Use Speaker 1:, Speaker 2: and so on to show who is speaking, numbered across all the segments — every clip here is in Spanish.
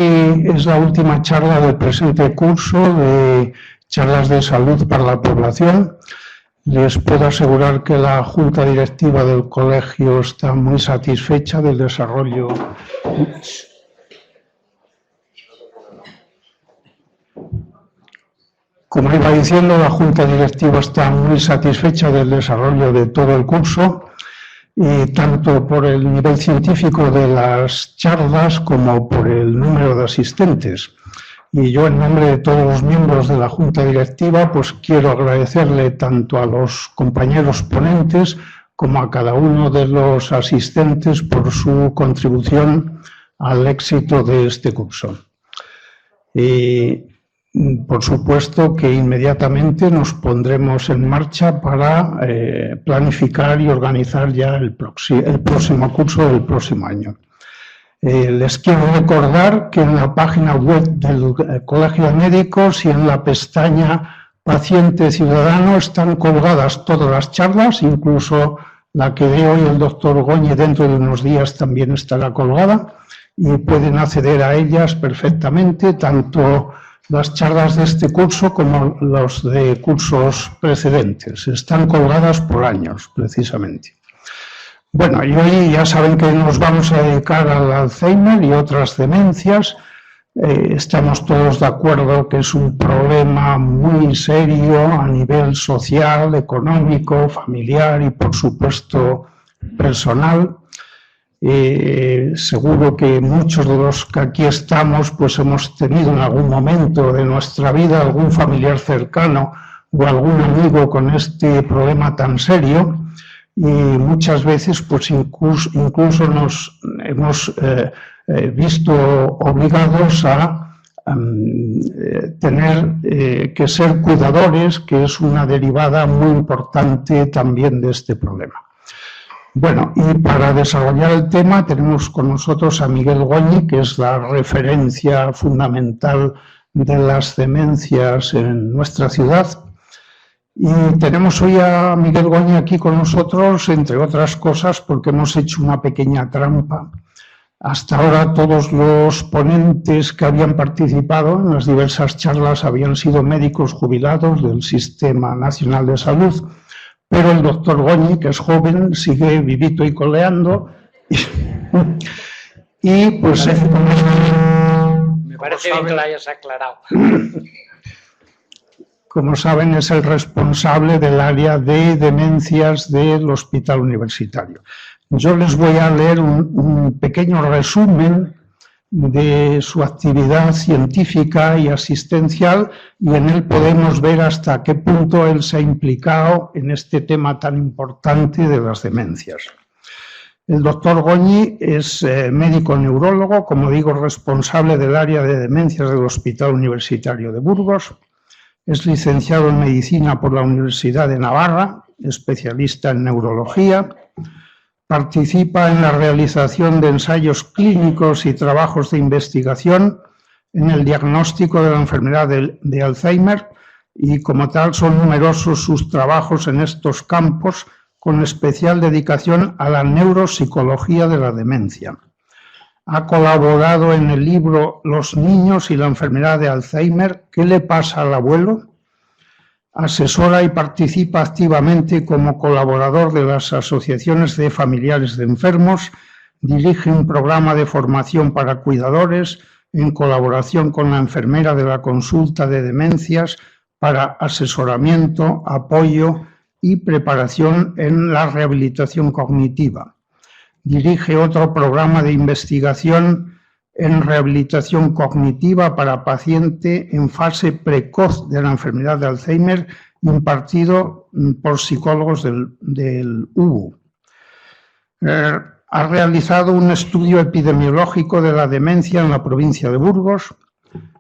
Speaker 1: Es la última charla del presente curso de charlas de salud para la población. Les puedo asegurar que la Junta Directiva del Colegio está muy satisfecha del desarrollo. Como iba diciendo, la Junta Directiva está muy satisfecha del desarrollo de todo el curso, tanto por el nivel científico de las charlas como por el número de asistentes. Y yo, en nombre de todos los miembros de la Junta Directiva, pues quiero agradecerle tanto a los compañeros ponentes como a cada uno de los asistentes por su contribución al éxito de este curso. Por supuesto que inmediatamente nos pondremos en marcha para planificar y organizar ya el próximo curso del próximo año. Les quiero recordar que en la página web del Colegio de Médicos y en la pestaña Paciente Ciudadano están colgadas todas las charlas, incluso la que dé hoy el doctor Goñi dentro de unos días también estará colgada y pueden acceder a ellas perfectamente, tanto las charlas de este curso como los de cursos precedentes. Están colgadas por años, precisamente. Bueno, y hoy ya saben que nos vamos a dedicar al Alzheimer y otras demencias. Estamos todos de acuerdo que es un problema muy serio a nivel social, económico, familiar y, por supuesto, personal. Seguro que muchos de los que aquí estamos pues hemos tenido en algún momento de nuestra vida algún familiar cercano o algún amigo con este problema tan serio. Y muchas veces pues incluso nos hemos visto obligados a tener que ser cuidadores, que es una derivada muy importante también de este problema. Bueno, y para desarrollar el tema tenemos con nosotros a Miguel Goñi, que es la referencia fundamental de las demencias en nuestra ciudad. Y tenemos hoy a Miguel Goñi aquí con nosotros, entre otras cosas, porque hemos hecho una pequeña trampa. Hasta ahora todos los ponentes que habían participado en las diversas charlas habían sido médicos jubilados del Sistema Nacional de Salud, pero el doctor Goñi, que es joven, sigue vivito y coleando. Y pues...
Speaker 2: Me parece bien que lo hayas aclarado.
Speaker 1: Como saben, es el responsable del área de demencias del Hospital Universitario. Yo les voy a leer un pequeño resumen de su actividad científica y asistencial y en él podemos ver hasta qué punto él se ha implicado en este tema tan importante de las demencias. El doctor Goñi es médico neurólogo, como digo, responsable del área de demencias del Hospital Universitario de Burgos. Es licenciado en Medicina por la Universidad de Navarra, especialista en neurología. Participa en la realización de ensayos clínicos y trabajos de investigación en el diagnóstico de la enfermedad de Alzheimer y, como tal, son numerosos sus trabajos en estos campos, con especial dedicación a la neuropsicología de la demencia. Ha colaborado en el libro Los niños y la enfermedad de Alzheimer, ¿qué le pasa al abuelo? Asesora y participa activamente como colaborador de las asociaciones de familiares de enfermos, dirige un programa de formación para cuidadores en colaboración con la enfermera de la consulta de demencias para asesoramiento, apoyo y preparación en la rehabilitación cognitiva. Dirige otro programa de investigación en rehabilitación cognitiva para paciente en fase precoz de la enfermedad de Alzheimer, impartido por psicólogos del UBU. Ha realizado un estudio epidemiológico de la demencia en la provincia de Burgos.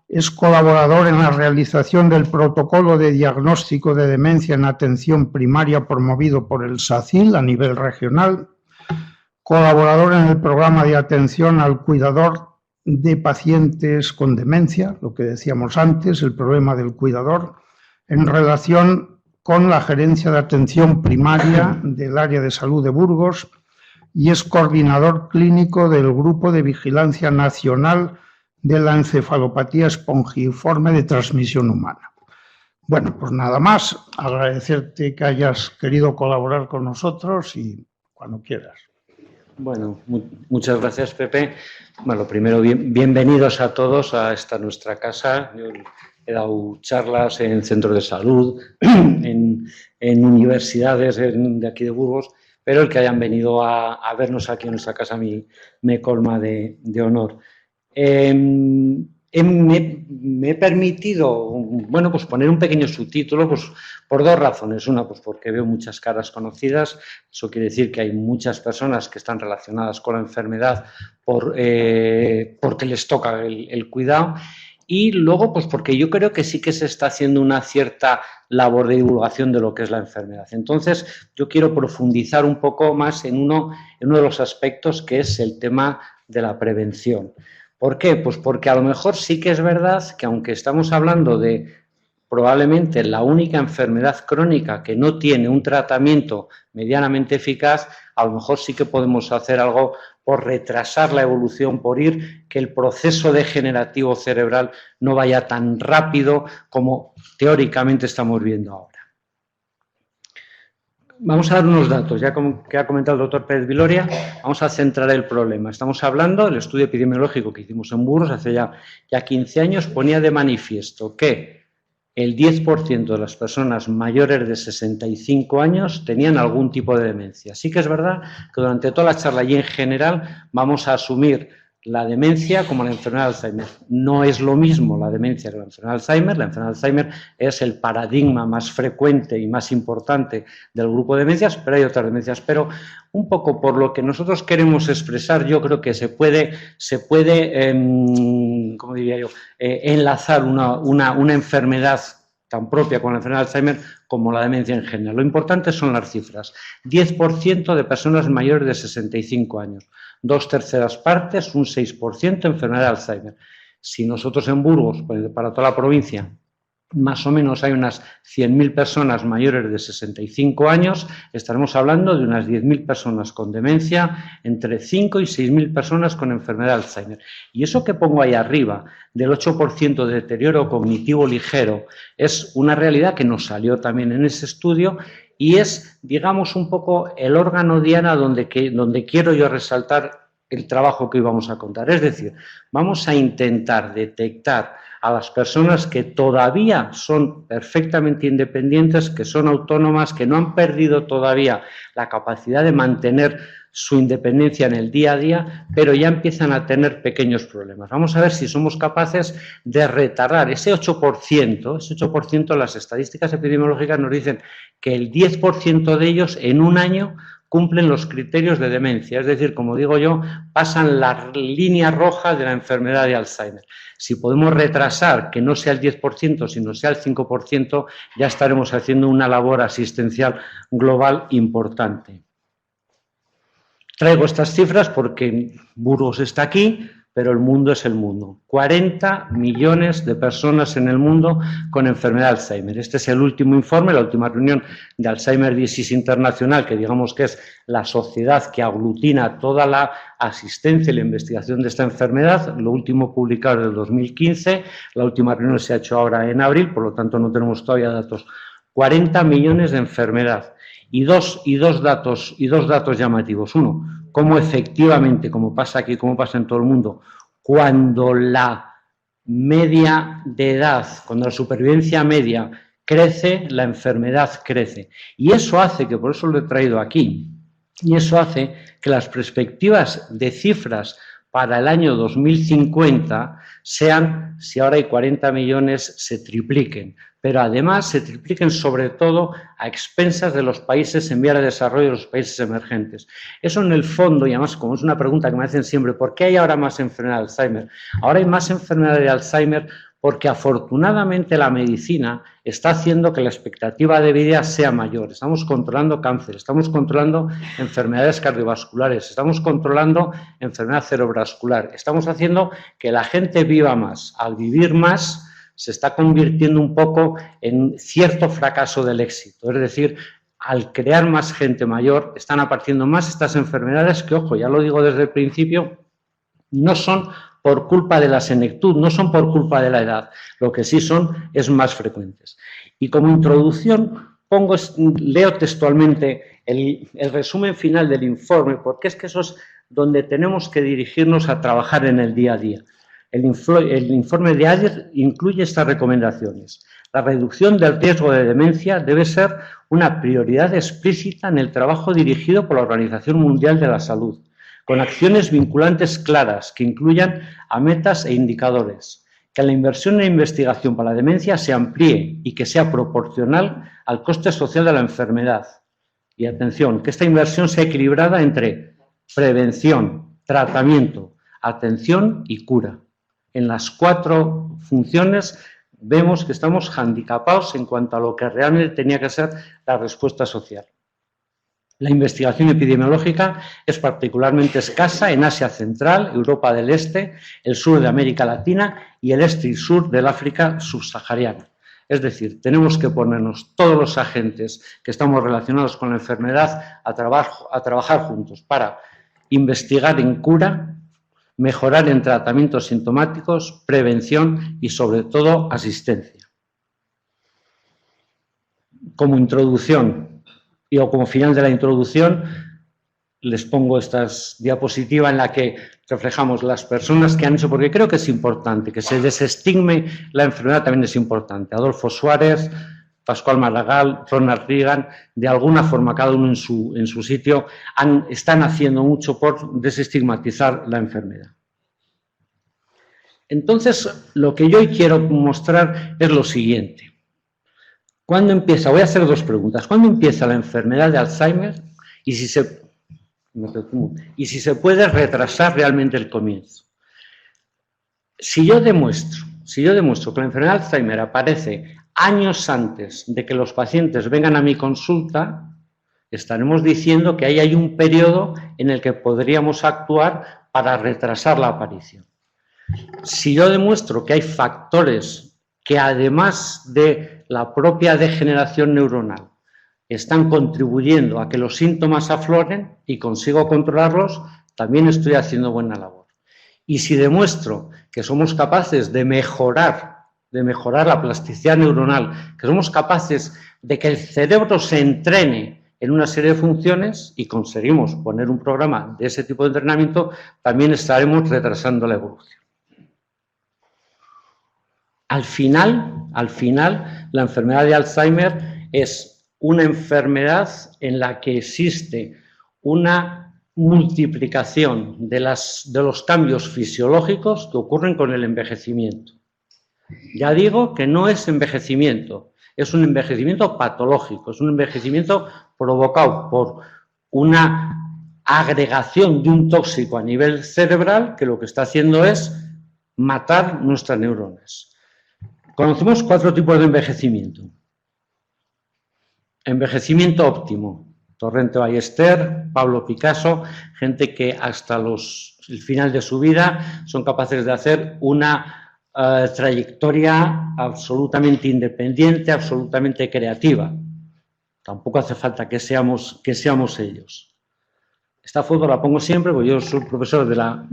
Speaker 1: Es colaborador en la realización del protocolo de diagnóstico de demencia en atención primaria promovido por el SACIL a nivel regional. Colaborador en el programa de atención al cuidador de pacientes con demencia, lo que decíamos antes, el problema del cuidador, en relación con la gerencia de atención primaria del área de salud de Burgos y es coordinador clínico del Grupo de Vigilancia Nacional de la encefalopatía espongiforme de transmisión humana. Bueno, pues nada más, agradecerte que hayas querido colaborar con nosotros y cuando quieras.
Speaker 2: Bueno, muchas gracias, Pepe. Bueno, primero, bienvenidos a todos a esta nuestra casa. Yo he dado charlas en centros de salud, en universidades de aquí de Burgos, pero el que hayan venido a vernos aquí en nuestra casa a mí me colma de honor. Me he permitido, bueno, pues poner un pequeño subtítulo, pues por dos razones. Una, pues porque veo muchas caras conocidas. Eso quiere decir que hay muchas personas que están relacionadas con la enfermedad porque les toca el cuidado. Y luego, pues porque yo creo que sí que se está haciendo una cierta labor de divulgación de lo que es la enfermedad. Entonces, yo quiero profundizar un poco más en uno de los aspectos, que es el tema de la prevención. ¿Por qué? Pues porque a lo mejor sí que es verdad que, aunque estamos hablando de probablemente la única enfermedad crónica que no tiene un tratamiento medianamente eficaz, a lo mejor sí que podemos hacer algo por retrasar la evolución, por que el proceso degenerativo cerebral no vaya tan rápido como teóricamente estamos viendo ahora. Vamos a dar unos datos, ya como que ha comentado el doctor Pérez Viloria, vamos a centrar el problema. Estamos hablando del estudio epidemiológico que hicimos en Burgos hace ya 15 años, ponía de manifiesto que el 10% de las personas mayores de 65 años tenían algún tipo de demencia. Sí que es verdad que durante toda la charla y en general vamos a asumir la demencia como la enfermedad de Alzheimer. No es lo mismo la demencia que la enfermedad de Alzheimer. La enfermedad de Alzheimer es el paradigma más frecuente y más importante del grupo de demencias, pero hay otras demencias. Pero un poco por lo que nosotros queremos expresar, yo creo que se puede ¿cómo diría yo?, enlazar una enfermedad tan propia con la enfermedad de Alzheimer como la demencia en general. Lo importante son las cifras. 10% de personas mayores de 65 años. 2/3 partes, un 6% enfermedad de Alzheimer. Si nosotros en Burgos, pues para toda la provincia, más o menos hay unas 100.000 personas mayores de 65 años, estaremos hablando de unas 10.000 personas con demencia, entre 5 y 6.000 personas con enfermedad de Alzheimer. Y eso que pongo ahí arriba, del 8% de deterioro cognitivo ligero, es una realidad que nos salió también en ese estudio y es, digamos, un poco el órgano diana donde quiero yo resaltar el trabajo que hoy vamos a contar. Es decir, vamos a intentar detectar a las personas que todavía son perfectamente independientes, que son autónomas, que no han perdido todavía la capacidad de mantener su independencia en el día a día, pero ya empiezan a tener pequeños problemas. Vamos a ver si somos capaces de retardar ese 8%, las estadísticas epidemiológicas nos dicen que el 10% de ellos en un año cumplen los criterios de demencia, es decir, como digo yo, pasan la línea roja de la enfermedad de Alzheimer. Si podemos retrasar que no sea el 10%, sino sea el 5%, ya estaremos haciendo una labor asistencial global importante. Traigo estas cifras porque Burgos está aquí, pero el mundo es el mundo. 40 millones de personas en el mundo con enfermedad de Alzheimer. Este es el último informe, la última reunión de Alzheimer Disease Internacional, que digamos que es la sociedad que aglutina toda la asistencia y la investigación de esta enfermedad. Lo último publicado es del 2015, la última reunión se ha hecho ahora en abril, por lo tanto no tenemos todavía datos. 40 millones de enfermedad. Y dos datos llamativos. Uno, cómo efectivamente, como pasa aquí, como pasa en todo el mundo, cuando la media de edad, cuando la supervivencia media crece, la enfermedad crece. Y eso hace que, por eso lo he traído aquí, y eso hace que las perspectivas de cifras para el año 2050 sean, si ahora hay 40 millones, se tripliquen. Pero además se tripliquen sobre todo a expensas de los países en vía de desarrollo, de los países emergentes. Eso en el fondo, y además como es una pregunta que me hacen siempre, ¿por qué hay ahora más enfermedad de Alzheimer? Ahora hay más enfermedad de Alzheimer porque afortunadamente la medicina está haciendo que la expectativa de vida sea mayor. Estamos controlando cáncer, estamos controlando enfermedades cardiovasculares, estamos controlando enfermedad cerebrovascular, estamos haciendo que la gente viva más. Al vivir más, se está convirtiendo un poco en cierto fracaso del éxito. Es decir, al crear más gente mayor, están apareciendo más estas enfermedades que, ojo, ya lo digo desde el principio, No son por culpa de la senectud, no son por culpa de la edad, lo que sí son es más frecuentes. Y como introducción leo textualmente el resumen final del informe, porque es que eso es donde tenemos que dirigirnos a trabajar en el día a día. El informe de Ayer incluye estas recomendaciones. La reducción del riesgo de demencia debe ser una prioridad explícita en el trabajo dirigido por la Organización Mundial de la Salud, con acciones vinculantes claras que incluyan a metas e indicadores, que la inversión en investigación para la demencia se amplíe y que sea proporcional al coste social de la enfermedad. Y atención, que esta inversión sea equilibrada entre prevención, tratamiento, atención y cura. En las 4 funciones vemos que estamos handicapados en cuanto a lo que realmente tenía que ser la respuesta social. La investigación epidemiológica es particularmente escasa en Asia Central, Europa del Este, el sur de América Latina y el este y sur del África subsahariana. Es decir, tenemos que ponernos todos los agentes que estamos relacionados con la enfermedad a trabajar juntos para investigar en cura, mejorar en tratamientos sintomáticos, prevención y, sobre todo, asistencia. Como introducción o como final de la introducción, les pongo esta diapositiva en la que reflejamos las personas que han hecho, porque creo que es importante, que se desestigme la enfermedad también es importante. Adolfo Suárez, Pascual Maragall, Ronald Reagan, de alguna forma, cada uno en su sitio, están haciendo mucho por desestigmatizar la enfermedad. Entonces, lo que yo hoy quiero mostrar es lo siguiente. ¿Cuándo empieza? Voy a hacer 2 preguntas. ¿Cuándo empieza la enfermedad de Alzheimer? Y si se puede retrasar realmente el comienzo. Si yo demuestro que la enfermedad de Alzheimer aparece años antes de que los pacientes vengan a mi consulta, estaremos diciendo que ahí hay un periodo en el que podríamos actuar para retrasar la aparición. Si yo demuestro que hay factores que, además de la propia degeneración neuronal, están contribuyendo a que los síntomas afloren y consigo controlarlos, también estoy haciendo buena labor. Y si demuestro que somos capaces de mejorar la plasticidad neuronal, que somos capaces de que el cerebro se entrene en una serie de funciones y conseguimos poner un programa de ese tipo de entrenamiento, también estaremos retrasando la evolución. Al final, la enfermedad de Alzheimer es una enfermedad en la que existe una multiplicación de los cambios fisiológicos que ocurren con el envejecimiento. Ya digo que no es envejecimiento, es un envejecimiento patológico, es un envejecimiento provocado por una agregación de un tóxico a nivel cerebral que lo que está haciendo es matar nuestras neuronas. Conocemos 4 tipos de envejecimiento. Envejecimiento óptimo, Torrente Ballester, Pablo Picasso, gente que hasta el final de su vida son capaces de hacer una trayectoria absolutamente independiente, absolutamente creativa. Tampoco hace falta que seamos ellos. Esta foto la pongo siempre porque yo soy profesor de la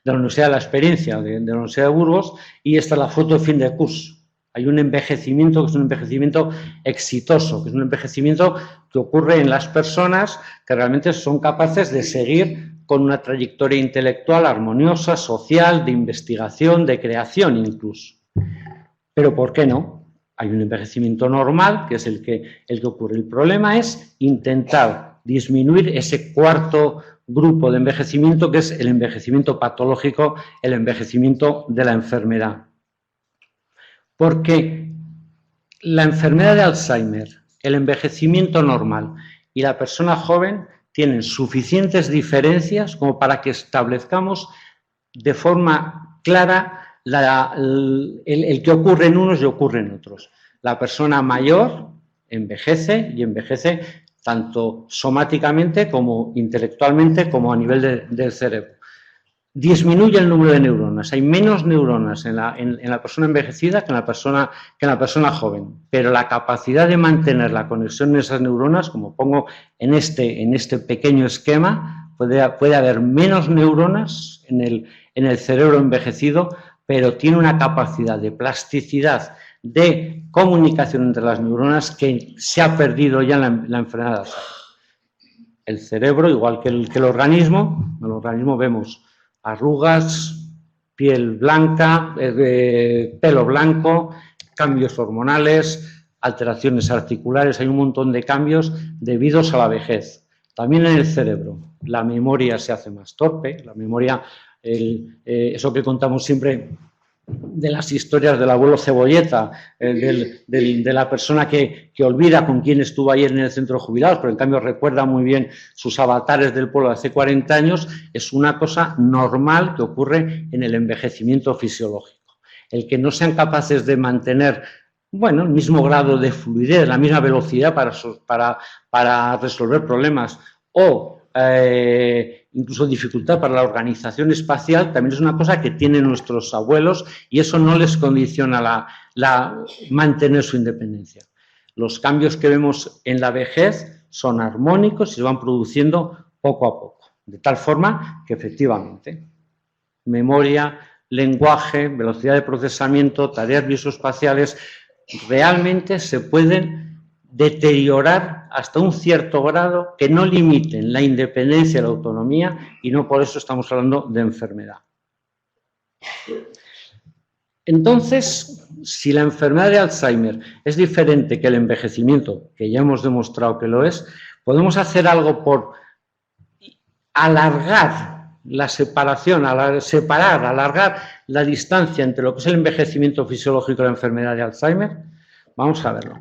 Speaker 2: Universidad de la Experiencia, de la Universidad de Burgos, y esta es la foto de fin de curso. Hay un envejecimiento que es un envejecimiento exitoso, que es un envejecimiento que ocurre en las personas que realmente son capaces de seguir con una trayectoria intelectual armoniosa, social, de investigación, de creación incluso. Pero ¿por qué no? Hay un envejecimiento normal, que es el que ocurre. El problema es intentar disminuir ese 4º grupo de envejecimiento, que es el envejecimiento patológico, el envejecimiento de la enfermedad. Porque la enfermedad de Alzheimer, el envejecimiento normal y la persona joven tienen suficientes diferencias como para que establezcamos de forma clara el que ocurre en unos y ocurre en otros. La persona mayor envejece y envejece tanto somáticamente como intelectualmente como a nivel del cerebro. Disminuye el número de neuronas, hay menos neuronas en la persona envejecida que en la persona joven, pero la capacidad de mantener la conexión de esas neuronas, como pongo en este pequeño esquema, puede haber menos neuronas en el cerebro envejecido, pero tiene una capacidad de plasticidad, de comunicación entre las neuronas que se ha perdido ya en la enfermedad de Alzheimer. El cerebro, igual que el organismo, en el organismo vemos arrugas, piel blanca, pelo blanco, cambios hormonales, alteraciones articulares, hay un montón de cambios debidos a la vejez. También en el cerebro, la memoria se hace más torpe, la memoria, eso que contamos siempre de las historias del abuelo Cebolleta, de la persona que olvida con quién estuvo ayer en el centro de jubilados, pero en cambio recuerda muy bien sus avatares del pueblo de hace 40 años, es una cosa normal que ocurre en el envejecimiento fisiológico. El que no sean capaces de mantener, bueno, el mismo grado de fluidez, la misma velocidad para resolver problemas o incluso dificultad para la organización espacial, también es una cosa que tienen nuestros abuelos y eso no les condiciona mantener su independencia. Los cambios que vemos en la vejez son armónicos y se van produciendo poco a poco, de tal forma que efectivamente memoria, lenguaje, velocidad de procesamiento, tareas visoespaciales realmente se pueden deteriorar hasta un cierto grado que no limiten la independencia y la autonomía y no por eso estamos hablando de enfermedad. Entonces, si la enfermedad de Alzheimer es diferente que el envejecimiento, que ya hemos demostrado que lo es, podemos hacer algo por alargar la separación, alargar la distancia entre lo que es el envejecimiento fisiológico y la enfermedad de Alzheimer. Vamos a verlo.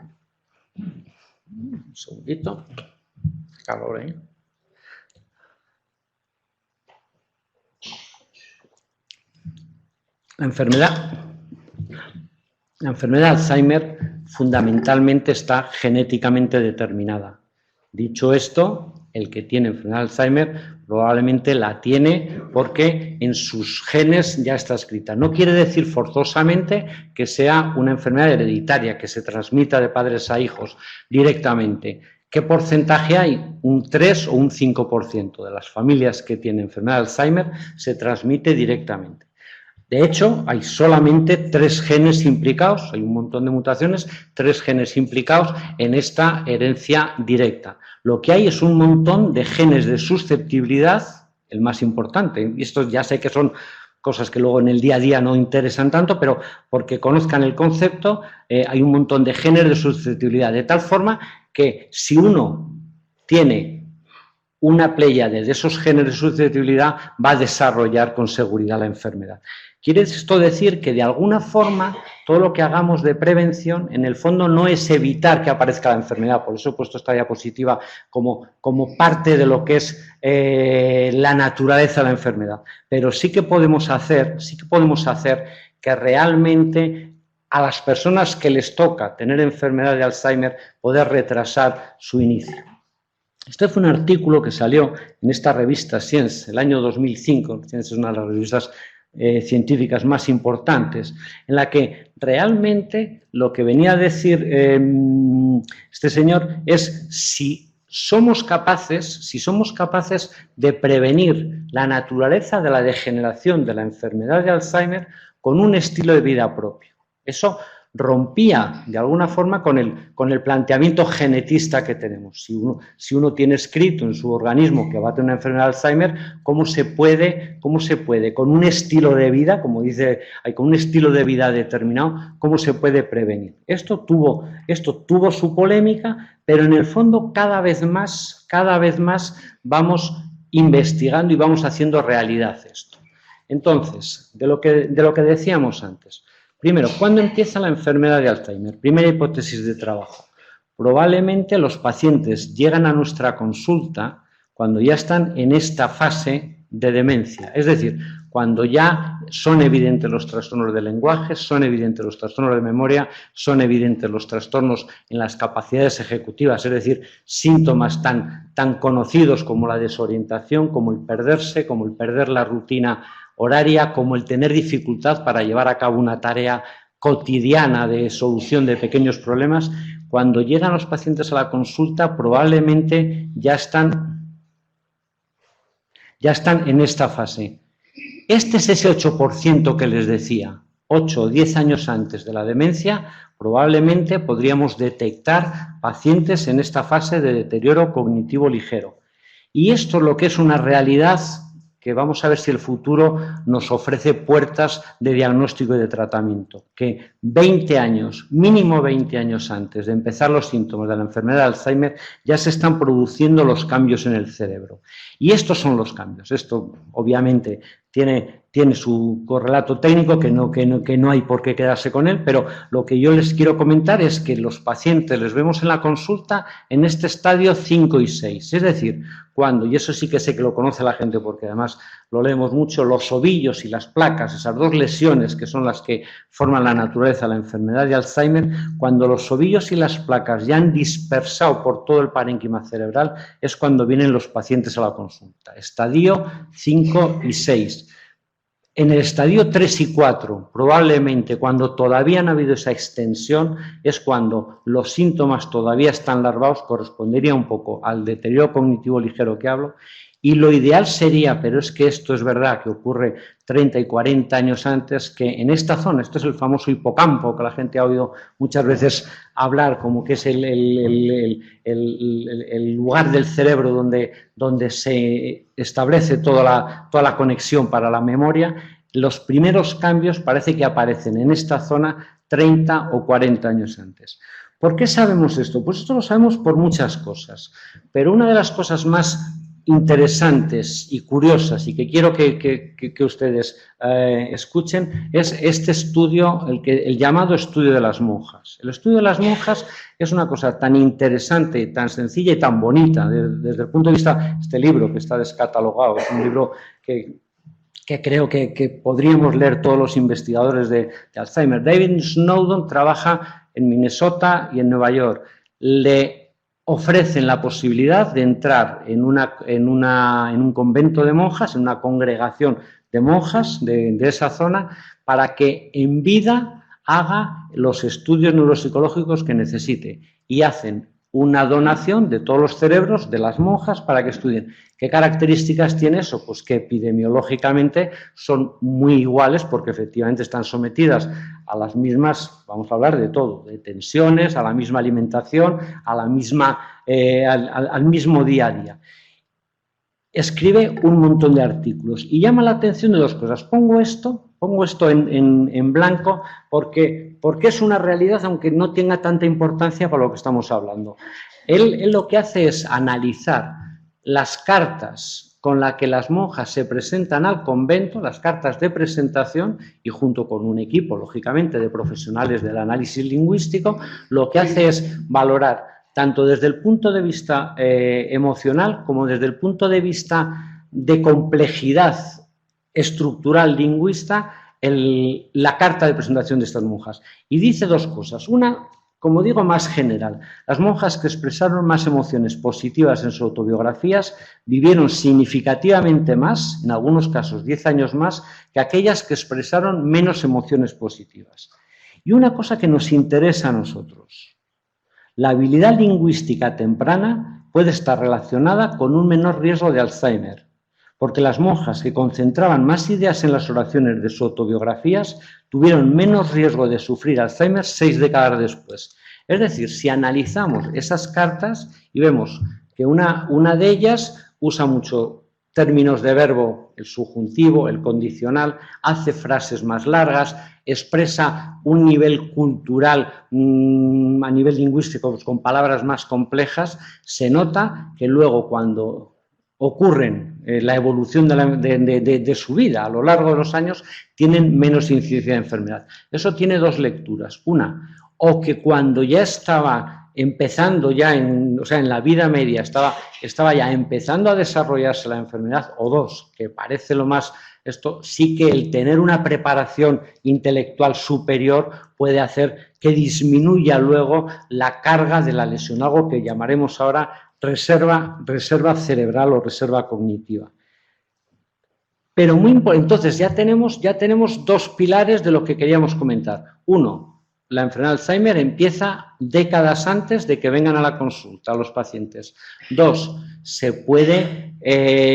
Speaker 2: Un segundito. Calor, ¿eh? La enfermedad de Alzheimer fundamentalmente está genéticamente determinada. Dicho esto, el que tiene enfermedad de Alzheimer probablemente la tiene porque en sus genes ya está escrita. No quiere decir forzosamente que sea una enfermedad hereditaria, que se transmita de padres a hijos directamente. ¿Qué porcentaje hay? Un 3 o un 5% de las familias que tienen enfermedad de Alzheimer se transmite directamente. De hecho, hay solamente 3 genes implicados, hay un montón de mutaciones, 3 genes implicados en esta herencia directa. Lo que hay es un montón de genes de susceptibilidad, el más importante, y estos ya sé que son cosas que luego en el día a día no interesan tanto, pero porque conozcan el concepto, hay un montón de genes de susceptibilidad, de tal forma que si uno tiene una pléyade de esos genes de susceptibilidad, va a desarrollar con seguridad la enfermedad. Quiere esto decir que de alguna forma todo lo que hagamos de prevención en el fondo no es evitar que aparezca la enfermedad, por eso he puesto esta diapositiva como parte de lo que es la naturaleza de la enfermedad, pero sí que podemos hacer que realmente a las personas que les toca tener enfermedad de Alzheimer poder retrasar su inicio. Este fue un artículo que salió en esta revista Science el año 2005, Science es una de las revistas científicas más importantes, en la que realmente lo que venía a decir este señor es si somos capaces de prevenir la naturaleza de la degeneración de la enfermedad de Alzheimer con un estilo de vida propio. Eso rompía de alguna forma con el planteamiento genetista que tenemos. Si uno tiene escrito en su organismo que va a tener una enfermedad de Alzheimer, ¿cómo se puede con un estilo de vida, como dice, con un estilo de vida determinado, cómo se puede prevenir? Esto tuvo su polémica, pero en el fondo cada vez más vamos investigando y vamos haciendo realidad esto. Entonces, de lo que decíamos antes. Primero, ¿cuándo empieza la enfermedad de Alzheimer? Primera hipótesis de trabajo. Probablemente los pacientes llegan a nuestra consulta cuando ya están en esta fase de demencia, es decir, cuando ya son evidentes los trastornos del lenguaje, son evidentes los trastornos de memoria, son evidentes los trastornos en las capacidades ejecutivas, es decir, síntomas tan conocidos como la desorientación, como el perderse, como el perder la rutina horaria, como el tener dificultad para llevar a cabo una tarea cotidiana de solución de pequeños problemas. Cuando llegan los pacientes a la consulta, probablemente ya están en esta fase. Este es ese 8% que les decía. 8 o 10 años antes de la demencia, probablemente podríamos detectar pacientes en esta fase de deterioro cognitivo ligero. Y esto es lo que es una realidad que vamos a ver si el futuro nos ofrece puertas de diagnóstico y de tratamiento. Que 20 años, mínimo 20 años antes de empezar los síntomas de la enfermedad de Alzheimer, ya se están produciendo los cambios en el cerebro. Y estos son los cambios. Esto, obviamente, tiene su correlato técnico, que no hay por qué quedarse con él, pero lo que yo les quiero comentar es que los pacientes les vemos en la consulta en este estadio 5 y 6, es decir, cuando, y eso sí que sé que lo conoce la gente porque además lo leemos mucho, los ovillos y las placas, esas dos lesiones que son las que forman la naturaleza de la enfermedad de Alzheimer, cuando los ovillos y las placas ya han dispersado por todo el parénquima cerebral, es cuando vienen los pacientes a la consulta, estadio 5 y 6. En el estadio 3 y 4, probablemente cuando todavía no ha habido esa extensión, es cuando los síntomas todavía están larvados, correspondería un poco al deterioro cognitivo ligero que hablo, y lo ideal sería, pero es que esto es verdad que ocurre 30 y 40 años antes, que en esta zona, esto es el famoso hipocampo, que la gente ha oído muchas veces hablar, como que es el lugar del cerebro donde se establece toda la conexión para la memoria. Los primeros cambios parece que aparecen en esta zona 30 o 40 años antes. ¿Por qué sabemos esto? Pues esto lo sabemos por muchas cosas, pero una de las cosas más interesantes y curiosas y que quiero que ustedes escuchen es este estudio, el llamado estudio de las monjas. El estudio de las monjas es una cosa tan interesante, tan sencilla y tan bonita desde el punto de vista de este libro que está descatalogado, es un libro que creo que podríamos leer todos los investigadores de Alzheimer. David Snowdon trabaja en Minnesota y en Nueva York. Le ofrecen la posibilidad de entrar en un convento de monjas, en una congregación de monjas de esa zona, para que en vida haga los estudios neuropsicológicos que necesite. Y hacen una donación de todos los cerebros de las monjas para que estudien. ¿Qué características tiene eso? Pues que epidemiológicamente son muy iguales porque efectivamente están sometidas a las mismas, vamos a hablar de todo, de tensiones, a la misma alimentación, a la misma, al mismo día a día. Escribe un montón de artículos y llama la atención de dos cosas. Pongo esto en blanco porque es una realidad, aunque no tenga tanta importancia para lo que estamos hablando. Él lo que hace es analizar las cartas con las que las monjas se presentan al convento, las cartas de presentación, y junto con un equipo, lógicamente, de profesionales del análisis lingüístico, lo que hace es valorar tanto desde el punto de vista emocional como desde el punto de vista de complejidad estructural lingüista la carta de presentación de estas monjas. Y dice dos cosas. Una, como digo, más general. Las monjas que expresaron más emociones positivas en sus autobiografías vivieron significativamente más, en algunos casos 10 años más, que aquellas que expresaron menos emociones positivas. Y una cosa que nos interesa a nosotros. La habilidad lingüística temprana puede estar relacionada con un menor riesgo de Alzheimer, porque las monjas que concentraban más ideas en las oraciones de sus autobiografías tuvieron menos riesgo de sufrir Alzheimer 6 décadas después. Es decir, si analizamos esas cartas y vemos que una de ellas usa mucho términos de verbo, el subjuntivo, el condicional, hace frases más largas, expresa un nivel cultural a nivel lingüístico pues, con palabras más complejas, se nota que luego cuando ocurren la evolución de su vida a lo largo de los años, tienen menos incidencia de enfermedad. Eso tiene dos lecturas. Una, o que cuando ya estaba empezando ya en la vida media, estaba ya empezando a desarrollarse la enfermedad, o dos, que parece lo más, esto sí que el tener una preparación intelectual superior puede hacer que disminuya luego la carga de la lesión, algo que llamaremos ahora reserva cerebral o reserva cognitiva. Pero muy importante, entonces ya tenemos dos pilares de lo que queríamos comentar. Uno, la enfermedad de Alzheimer empieza décadas antes de que vengan a la consulta los pacientes. Dos, se puede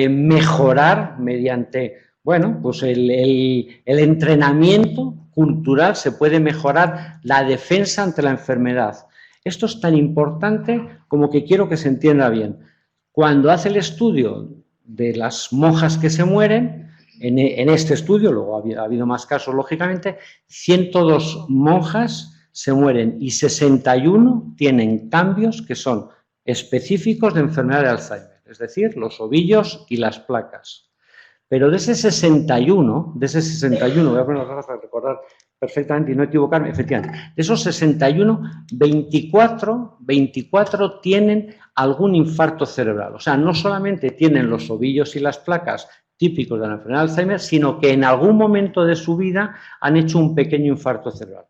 Speaker 2: mejorar mediante Bueno, pues el entrenamiento cultural se puede mejorar la defensa ante la enfermedad. Esto es tan importante como que quiero que se entienda bien. Cuando hace el estudio de las monjas que se mueren, en este estudio, luego ha habido más casos, lógicamente, 102 monjas se mueren y 61 tienen cambios que son específicos de enfermedad de Alzheimer, es decir, los ovillos y las placas. Pero de ese 61, voy a poner las gafas para recordar perfectamente y no equivocarme, efectivamente, de esos 61, 24 tienen algún infarto cerebral. O sea, no solamente tienen los ovillos y las placas típicos de la enfermedad de Alzheimer, sino que en algún momento de su vida han hecho un pequeño infarto cerebral.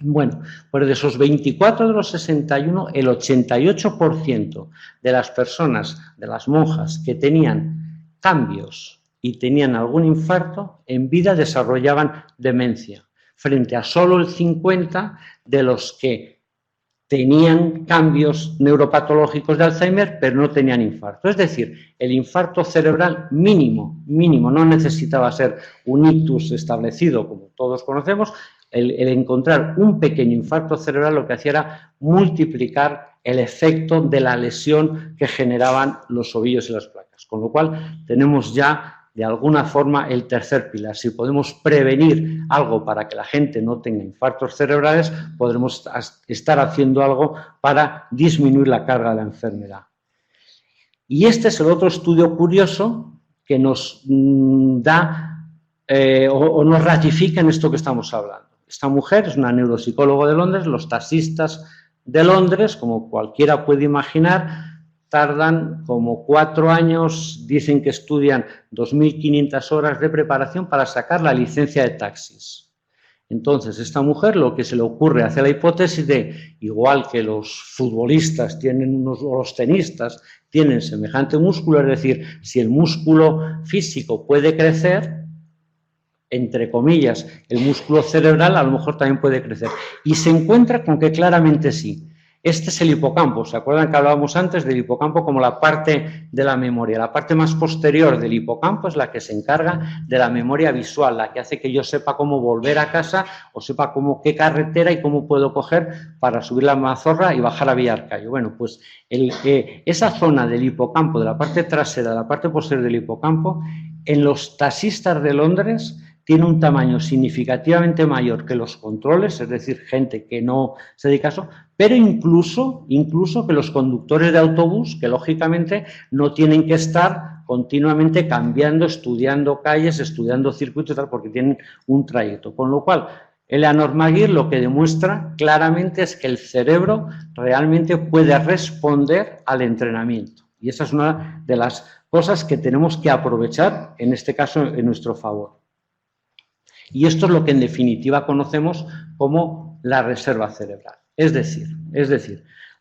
Speaker 2: Bueno, pues de esos 24 de los 61, el 88% de las personas, de las monjas que tenían cambios y tenían algún infarto, en vida desarrollaban demencia, frente a solo el 50% de los que tenían cambios neuropatológicos de Alzheimer, pero no tenían infarto. Es decir, el infarto cerebral mínimo, no necesitaba ser un ictus establecido, como todos conocemos. El encontrar un pequeño infarto cerebral lo que hacía era multiplicar el efecto de la lesión que generaban los ovillos y las placas. Con lo cual, tenemos ya, de alguna forma, el tercer pilar. Si podemos prevenir algo para que la gente no tenga infartos cerebrales, podremos estar haciendo algo para disminuir la carga de la enfermedad. Y este es el otro estudio curioso que nos da o nos ratifica en esto que estamos hablando. Esta mujer es una neuropsicóloga de Londres. Los taxistas de Londres, como cualquiera puede imaginar, tardan como 4 años, dicen que estudian 2.500 horas de preparación para sacar la licencia de taxis. Entonces, esta mujer lo que se le ocurre hace la hipótesis de, igual que los futbolistas tienen o los tenistas tienen semejante músculo, es decir, si el músculo físico puede crecer, entre comillas, el músculo cerebral a lo mejor también puede crecer. Y se encuentra con que claramente sí. Este es el hipocampo. ¿Se acuerdan que hablábamos antes del hipocampo como la parte de la memoria? La parte más posterior del hipocampo es la que se encarga de la memoria visual, la que hace que yo sepa cómo volver a casa o sepa qué carretera y cómo puedo coger para subir la Mazorra y bajar a Villarcayo. Bueno, pues esa zona del hipocampo, de la parte trasera, de la parte posterior del hipocampo, en los taxistas de Londres tiene un tamaño significativamente mayor que los controles, es decir, gente que no se dedica a eso, pero incluso que los conductores de autobús, que lógicamente no tienen que estar continuamente cambiando, estudiando calles, estudiando circuitos y tal, porque tienen un trayecto. Con lo cual, Eleanor Maguire lo que demuestra claramente es que el cerebro realmente puede responder al entrenamiento. Y esa es una de las cosas que tenemos que aprovechar, en este caso, en nuestro favor. Y esto es lo que en definitiva conocemos como la reserva cerebral. Es decir,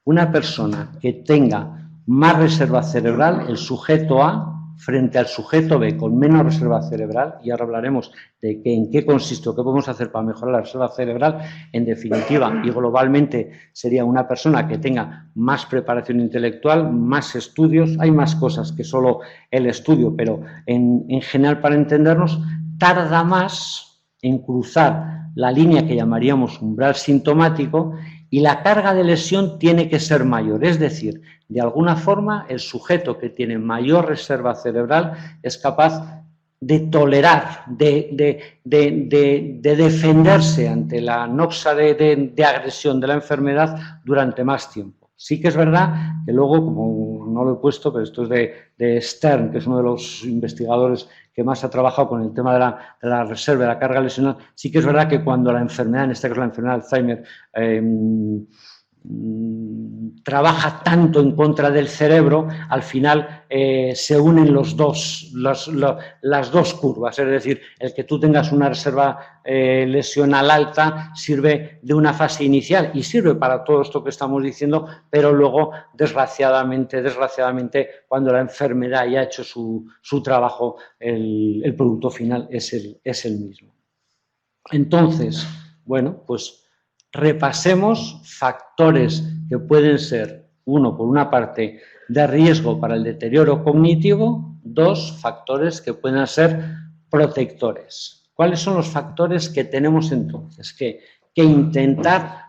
Speaker 2: una persona que tenga más reserva cerebral, el sujeto A, frente al sujeto B con menos reserva cerebral, y ahora hablaremos de en qué consiste o qué podemos hacer para mejorar la reserva cerebral, en definitiva y globalmente sería una persona que tenga más preparación intelectual, más estudios, hay más cosas que solo el estudio, pero en general para entendernos, tarda más en cruzar la línea que llamaríamos umbral sintomático y la carga de lesión tiene que ser mayor. Es decir, de alguna forma el sujeto que tiene mayor reserva cerebral es capaz de tolerar, de defenderse ante la noxa de agresión de la enfermedad durante más tiempo. Sí que es verdad que luego, como no lo he puesto, pero esto es de Stern, que es uno de los investigadores que más ha trabajado con el tema de la reserva, de la carga lesional, sí que es verdad que cuando la enfermedad, en este caso la enfermedad de Alzheimer, trabaja tanto en contra del cerebro, al final se unen las dos curvas, es decir, el que tú tengas una reserva lesional alta sirve de una fase inicial y sirve para todo esto que estamos diciendo, pero luego, desgraciadamente, cuando la enfermedad ya ha hecho su trabajo, el producto final es el mismo. Entonces, bueno, pues repasemos factores que pueden ser, uno, por una parte, de riesgo para el deterioro cognitivo, dos, factores que pueden ser protectores. ¿Cuáles son los factores que tenemos entonces que intentar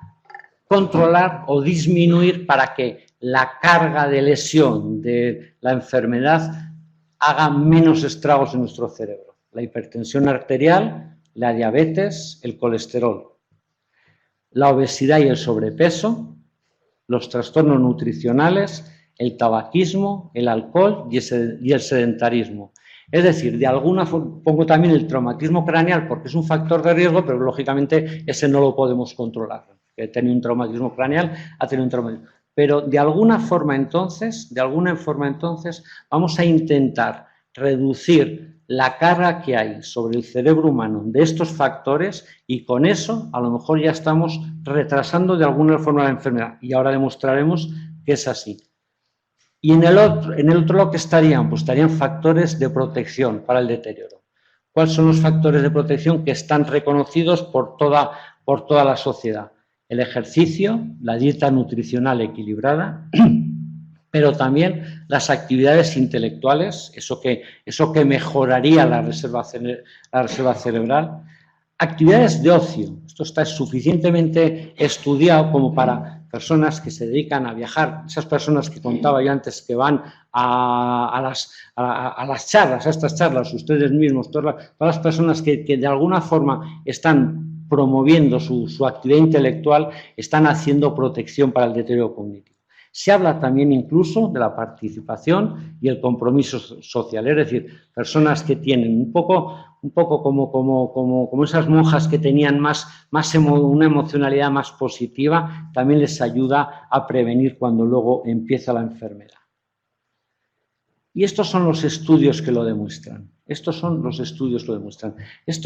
Speaker 2: controlar o disminuir para que la carga de lesión de la enfermedad haga menos estragos en nuestro cerebro? La hipertensión arterial, la diabetes, el colesterol, la obesidad y el sobrepeso, los trastornos nutricionales, el tabaquismo, el alcohol y el sedentarismo. Es decir, de alguna forma, pongo también el traumatismo craneal porque es un factor de riesgo, pero lógicamente ese no lo podemos controlar. Que tiene un traumatismo craneal, ha tenido un traumatismo. Pero de alguna forma entonces, vamos a intentar reducir la carga que hay sobre el cerebro humano de estos factores y con eso a lo mejor ya estamos retrasando de alguna forma la enfermedad y ahora demostraremos que es así. Y en el otro lado que estarían, pues estarían factores de protección para el deterioro. ¿Cuáles son los factores de protección que están reconocidos por toda la sociedad? El ejercicio, la dieta nutricional equilibrada, pero también las actividades intelectuales, eso que mejoraría la reserva cerebral. Actividades de ocio, esto está suficientemente estudiado como para personas que se dedican a viajar, esas personas que contaba yo antes que van a las charlas, a estas charlas, ustedes mismos, todas las personas que de alguna forma están promoviendo su actividad intelectual, están haciendo protección para el deterioro cognitivo. Se habla también incluso de la participación y el compromiso social, es decir, personas que tienen un poco como esas monjas que tenían una emocionalidad más positiva, también les ayuda a prevenir cuando luego empieza la enfermedad. Y estos son los estudios que lo demuestran. Esto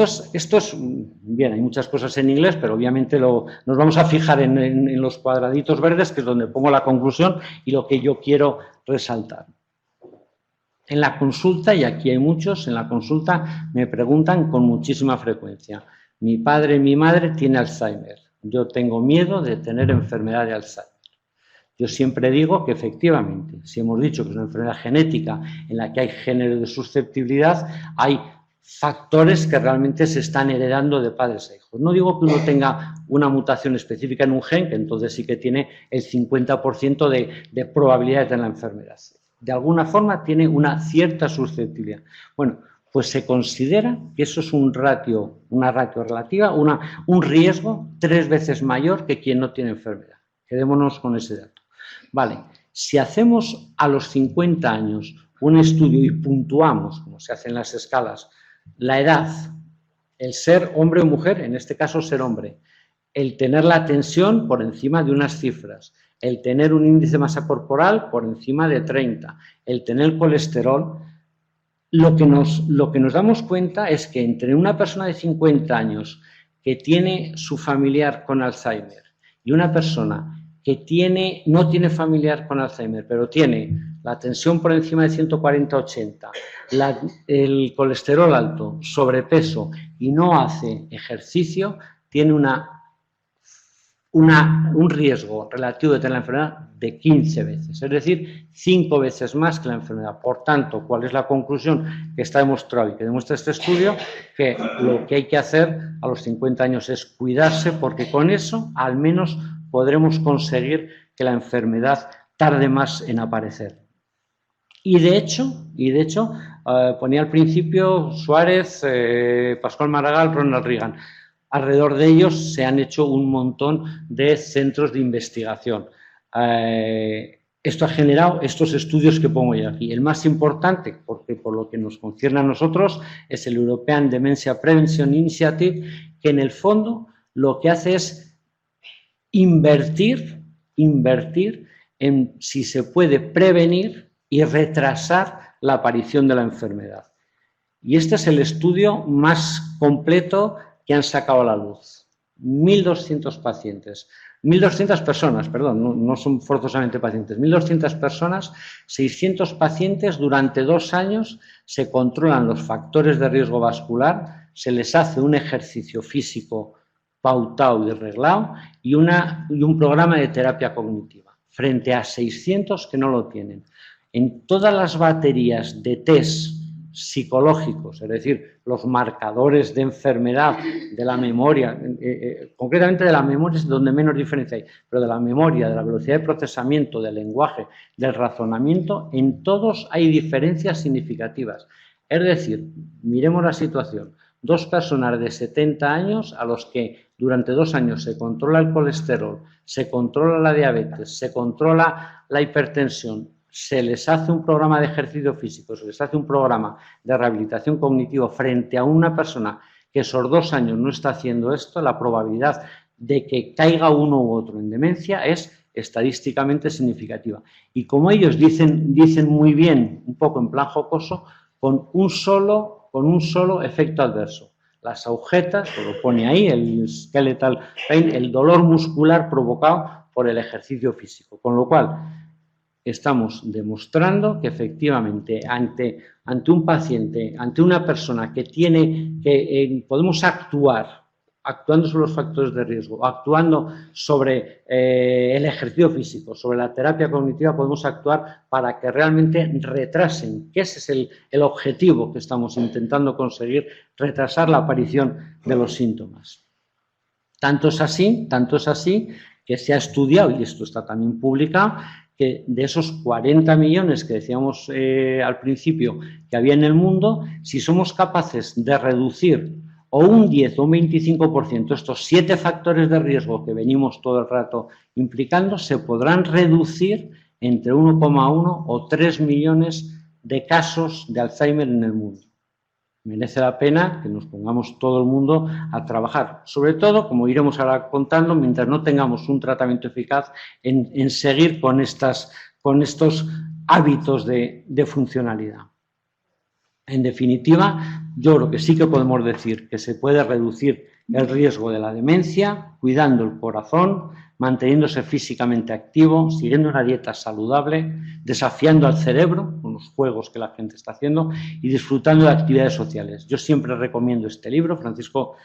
Speaker 2: es, bien, hay muchas cosas en inglés, pero obviamente nos vamos a fijar en los cuadraditos verdes, que es donde pongo la conclusión y lo que yo quiero resaltar. En la consulta, y aquí hay muchos, en la consulta me preguntan con muchísima frecuencia: mi padre y mi madre tienen Alzheimer, yo tengo miedo de tener enfermedad de Alzheimer. Yo siempre digo que efectivamente, si hemos dicho que es una enfermedad genética en la que hay género de susceptibilidad, hay factores que realmente se están heredando de padres a hijos. No digo que uno tenga una mutación específica en un gen, que entonces sí que tiene el 50% de probabilidad de tener la enfermedad. De alguna forma tiene una cierta susceptibilidad. Bueno, pues se considera que eso es una ratio relativa, un riesgo 3 veces mayor que quien no tiene enfermedad. Quedémonos con ese dato. Vale, si hacemos a los 50 años un estudio y puntuamos, como se hace en las escalas, la edad, el ser hombre o mujer, en este caso ser hombre, el tener la tensión por encima de unas cifras, el tener un índice de masa corporal por encima de 30, el tener el colesterol, lo que nos damos cuenta es que entre una persona de 50 años que tiene su familiar con Alzheimer y una persona que no tiene familiar con Alzheimer, pero tiene la tensión por encima de 140-80, el colesterol alto, sobrepeso y no hace ejercicio, tiene un riesgo relativo de tener la enfermedad de 15 veces, es decir, 5 veces más que la enfermedad. Por tanto, ¿cuál es la conclusión que está demostrado y que demuestra este estudio? Que lo que hay que hacer a los 50 años es cuidarse, porque con eso al menos podremos conseguir que la enfermedad tarde más en aparecer. Y de hecho, ponía al principio Suárez, Pascual Maragall, Ronald Reagan. Alrededor de ellos se han hecho un montón de centros de investigación. Esto ha generado estos estudios que pongo yo aquí. El más importante, porque por lo que nos concierne a nosotros, es el European Dementia Prevention Initiative, que en el fondo lo que hace es invertir en si se puede prevenir y retrasar la aparición de la enfermedad. Y este es el estudio más completo que han sacado a la luz. 1.200 pacientes, 1.200 personas, perdón, no son forzosamente pacientes, 1.200 personas, 600 pacientes, durante 2 años se controlan los factores de riesgo vascular, se les hace un ejercicio físico pautado y reglado y un programa de terapia cognitiva, frente a 600 que no lo tienen. En todas las baterías de test psicológicos, es decir, los marcadores de enfermedad de la memoria, concretamente de la memoria es donde menos diferencia hay, pero de la memoria, de la velocidad de procesamiento, del lenguaje, del razonamiento, en todos hay diferencias significativas. Es decir, miremos la situación. 2 personas de 70 años a los que durante 2 años se controla el colesterol, se controla la diabetes, se controla la hipertensión, se les hace un programa de ejercicio físico, se les hace un programa de rehabilitación cognitiva frente a una persona que esos 2 años no está haciendo esto, la probabilidad de que caiga uno u otro en demencia es estadísticamente significativa. Y como ellos dicen muy bien, un poco en plan jocoso, con un solo efecto adverso. Las agujetas, lo pone ahí, el skeletal pain, el dolor muscular provocado por el ejercicio físico. Con lo cual, estamos demostrando que efectivamente ante un paciente, ante una persona que tiene, podemos actuando sobre los factores de riesgo, actuando sobre el ejercicio físico, sobre la terapia cognitiva, podemos actuar para que realmente retrasen, que ese es el objetivo que estamos intentando conseguir, retrasar la aparición de los síntomas. Tanto es así que se ha estudiado, y esto está también publicado, que de esos 40 millones que decíamos al principio que había en el mundo, si somos capaces de reducir o un 10 o un 25%, estos 7 factores de riesgo que venimos todo el rato implicando, se podrán reducir entre 1,1 o 3 millones de casos de Alzheimer en el mundo. Merece la pena que nos pongamos todo el mundo a trabajar, sobre todo, como iremos ahora contando, mientras no tengamos un tratamiento eficaz en seguir con estos hábitos de funcionalidad. En definitiva, yo creo que sí que podemos decir que se puede reducir el riesgo de la demencia cuidando el corazón, manteniéndose físicamente activo, siguiendo una dieta saludable, desafiando al cerebro con los juegos que la gente está haciendo y disfrutando de actividades sociales. Yo siempre recomiendo este libro. Francisco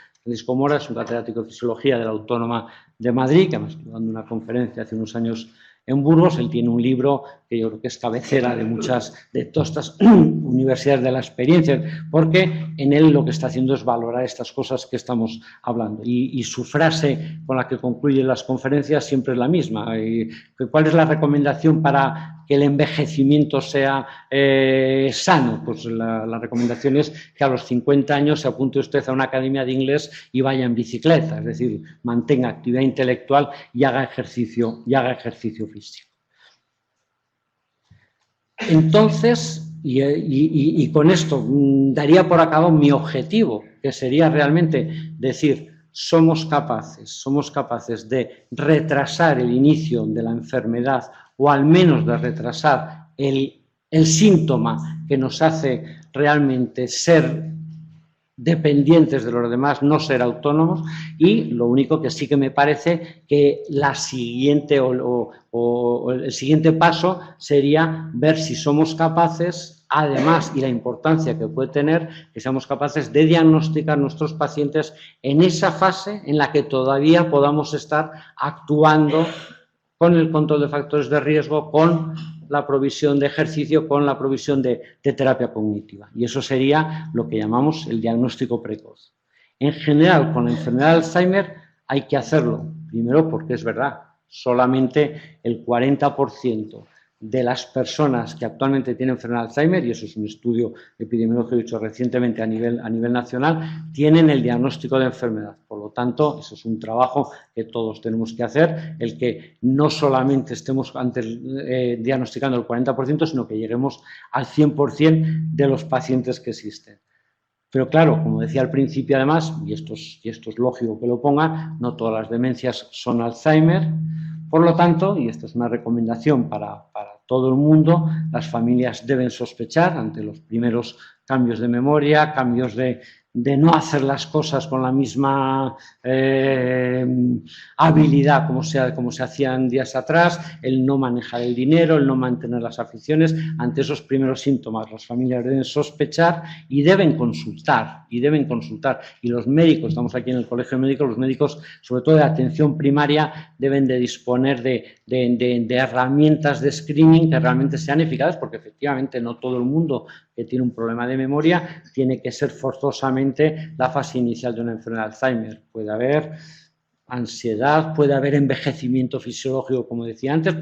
Speaker 2: Mora es un catedrático de Fisiología de la Autónoma de Madrid, que además estuvo dando una conferencia hace unos años en Burgos. Él tiene un libro que yo creo que es cabecera de todas estas universidades de la experiencia, porque en él lo que está haciendo es valorar estas cosas que estamos hablando. Y su frase con la que concluye las conferencias siempre es la misma. ¿Cuál es la recomendación para que el envejecimiento sea sano? Pues la recomendación es que a los 50 años se apunte usted a una academia de inglés y vaya en bicicleta, es decir, mantenga actividad intelectual y haga ejercicio físico. Entonces, y con esto daría por acabado mi objetivo, que sería realmente decir, somos capaces de retrasar el inicio de la enfermedad o al menos de retrasar el síntoma que nos hace realmente ser dependientes de los demás, no ser autónomos, y lo único que sí que me parece que la siguiente o el siguiente paso sería ver si somos capaces, además, y la importancia que puede tener, que seamos capaces de diagnosticar a nuestros pacientes en esa fase en la que todavía podamos estar actuando con el control de factores de riesgo, con la provisión de ejercicio, con la provisión de terapia cognitiva. Y eso sería lo que llamamos el diagnóstico precoz. En general, con la enfermedad de Alzheimer hay que hacerlo. Primero, porque es verdad, solamente el 40% de las personas que actualmente tienen enfermedad de Alzheimer, y eso es un estudio epidemiológico hecho recientemente a nivel nacional, tienen el diagnóstico de enfermedad. Por lo tanto, eso es un trabajo que todos tenemos que hacer, el que no solamente estemos diagnosticando el 40%, sino que lleguemos al 100% de los pacientes que existen. Pero claro, como decía al principio además, y esto es lógico que lo ponga, no todas las demencias son Alzheimer. Por lo tanto, y esta es una recomendación para todo el mundo, las familias deben sospechar ante los primeros cambios de memoria, cambios de no hacer las cosas con la misma habilidad como se hacían días atrás, el no manejar el dinero, el no mantener las aficiones. Ante esos primeros síntomas, las familias deben sospechar y deben consultar, y los médicos, estamos aquí en el Colegio de Médicos, los médicos, sobre todo de atención primaria, deben de disponer de herramientas de screening que realmente sean eficaces, porque efectivamente no todo el mundo que tiene un problema de memoria tiene que ser forzosamente la fase inicial de una enfermedad de Alzheimer. Puede haber ansiedad, puede haber envejecimiento fisiológico, como decía antes,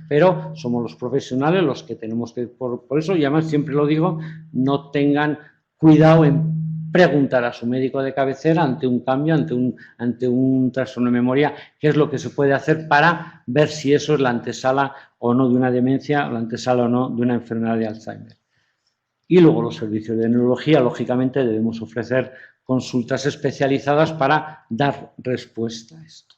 Speaker 2: pero somos los profesionales los que tenemos que, por eso, y además siempre lo digo, no tengan cuidado en preguntar a su médico de cabecera ante un cambio, ante un trastorno de memoria, qué es lo que se puede hacer para ver si eso es la antesala o no de una demencia, o la antesala o no de una enfermedad de Alzheimer. Y luego los servicios de neurología, lógicamente, debemos ofrecer consultas especializadas para dar respuesta a esto.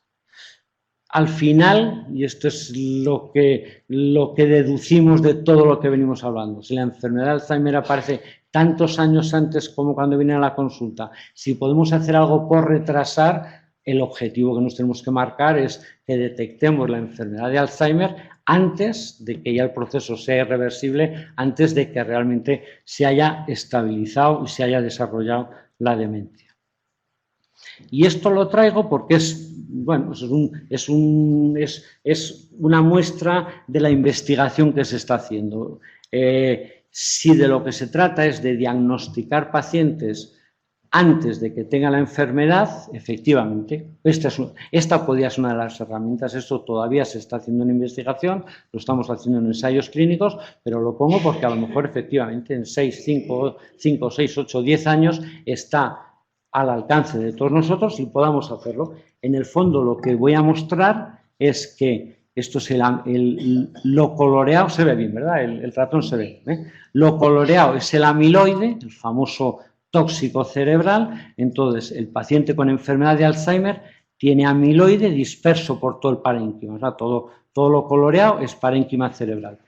Speaker 2: Al final, y esto es lo que deducimos de todo lo que venimos hablando, si la enfermedad de Alzheimer aparece tantos años antes como cuando viene a la consulta, si podemos hacer algo por retrasar, el objetivo que nos tenemos que marcar es que detectemos la enfermedad de Alzheimer antes de que ya el proceso sea irreversible, antes de que realmente se haya estabilizado y se haya desarrollado la demencia. Y esto lo traigo porque es una muestra de la investigación que se está haciendo. Si de lo que se trata es de diagnosticar pacientes antes de que tenga la enfermedad, efectivamente, esta podría ser una de las herramientas. Esto todavía se está haciendo en investigación, lo estamos haciendo en ensayos clínicos, pero lo pongo porque a lo mejor efectivamente en 5, 6, 8, 10 años está al alcance de todos nosotros y podamos hacerlo. En el fondo lo que voy a mostrar es que esto es lo coloreado, se ve bien, ¿verdad? El ratón se ve. Lo coloreado es el amiloide, el famoso tóxico cerebral. Entonces, el paciente con enfermedad de Alzheimer tiene amiloide disperso por todo el parénquima, ¿verdad? Todo lo coloreado es parénquima cerebral.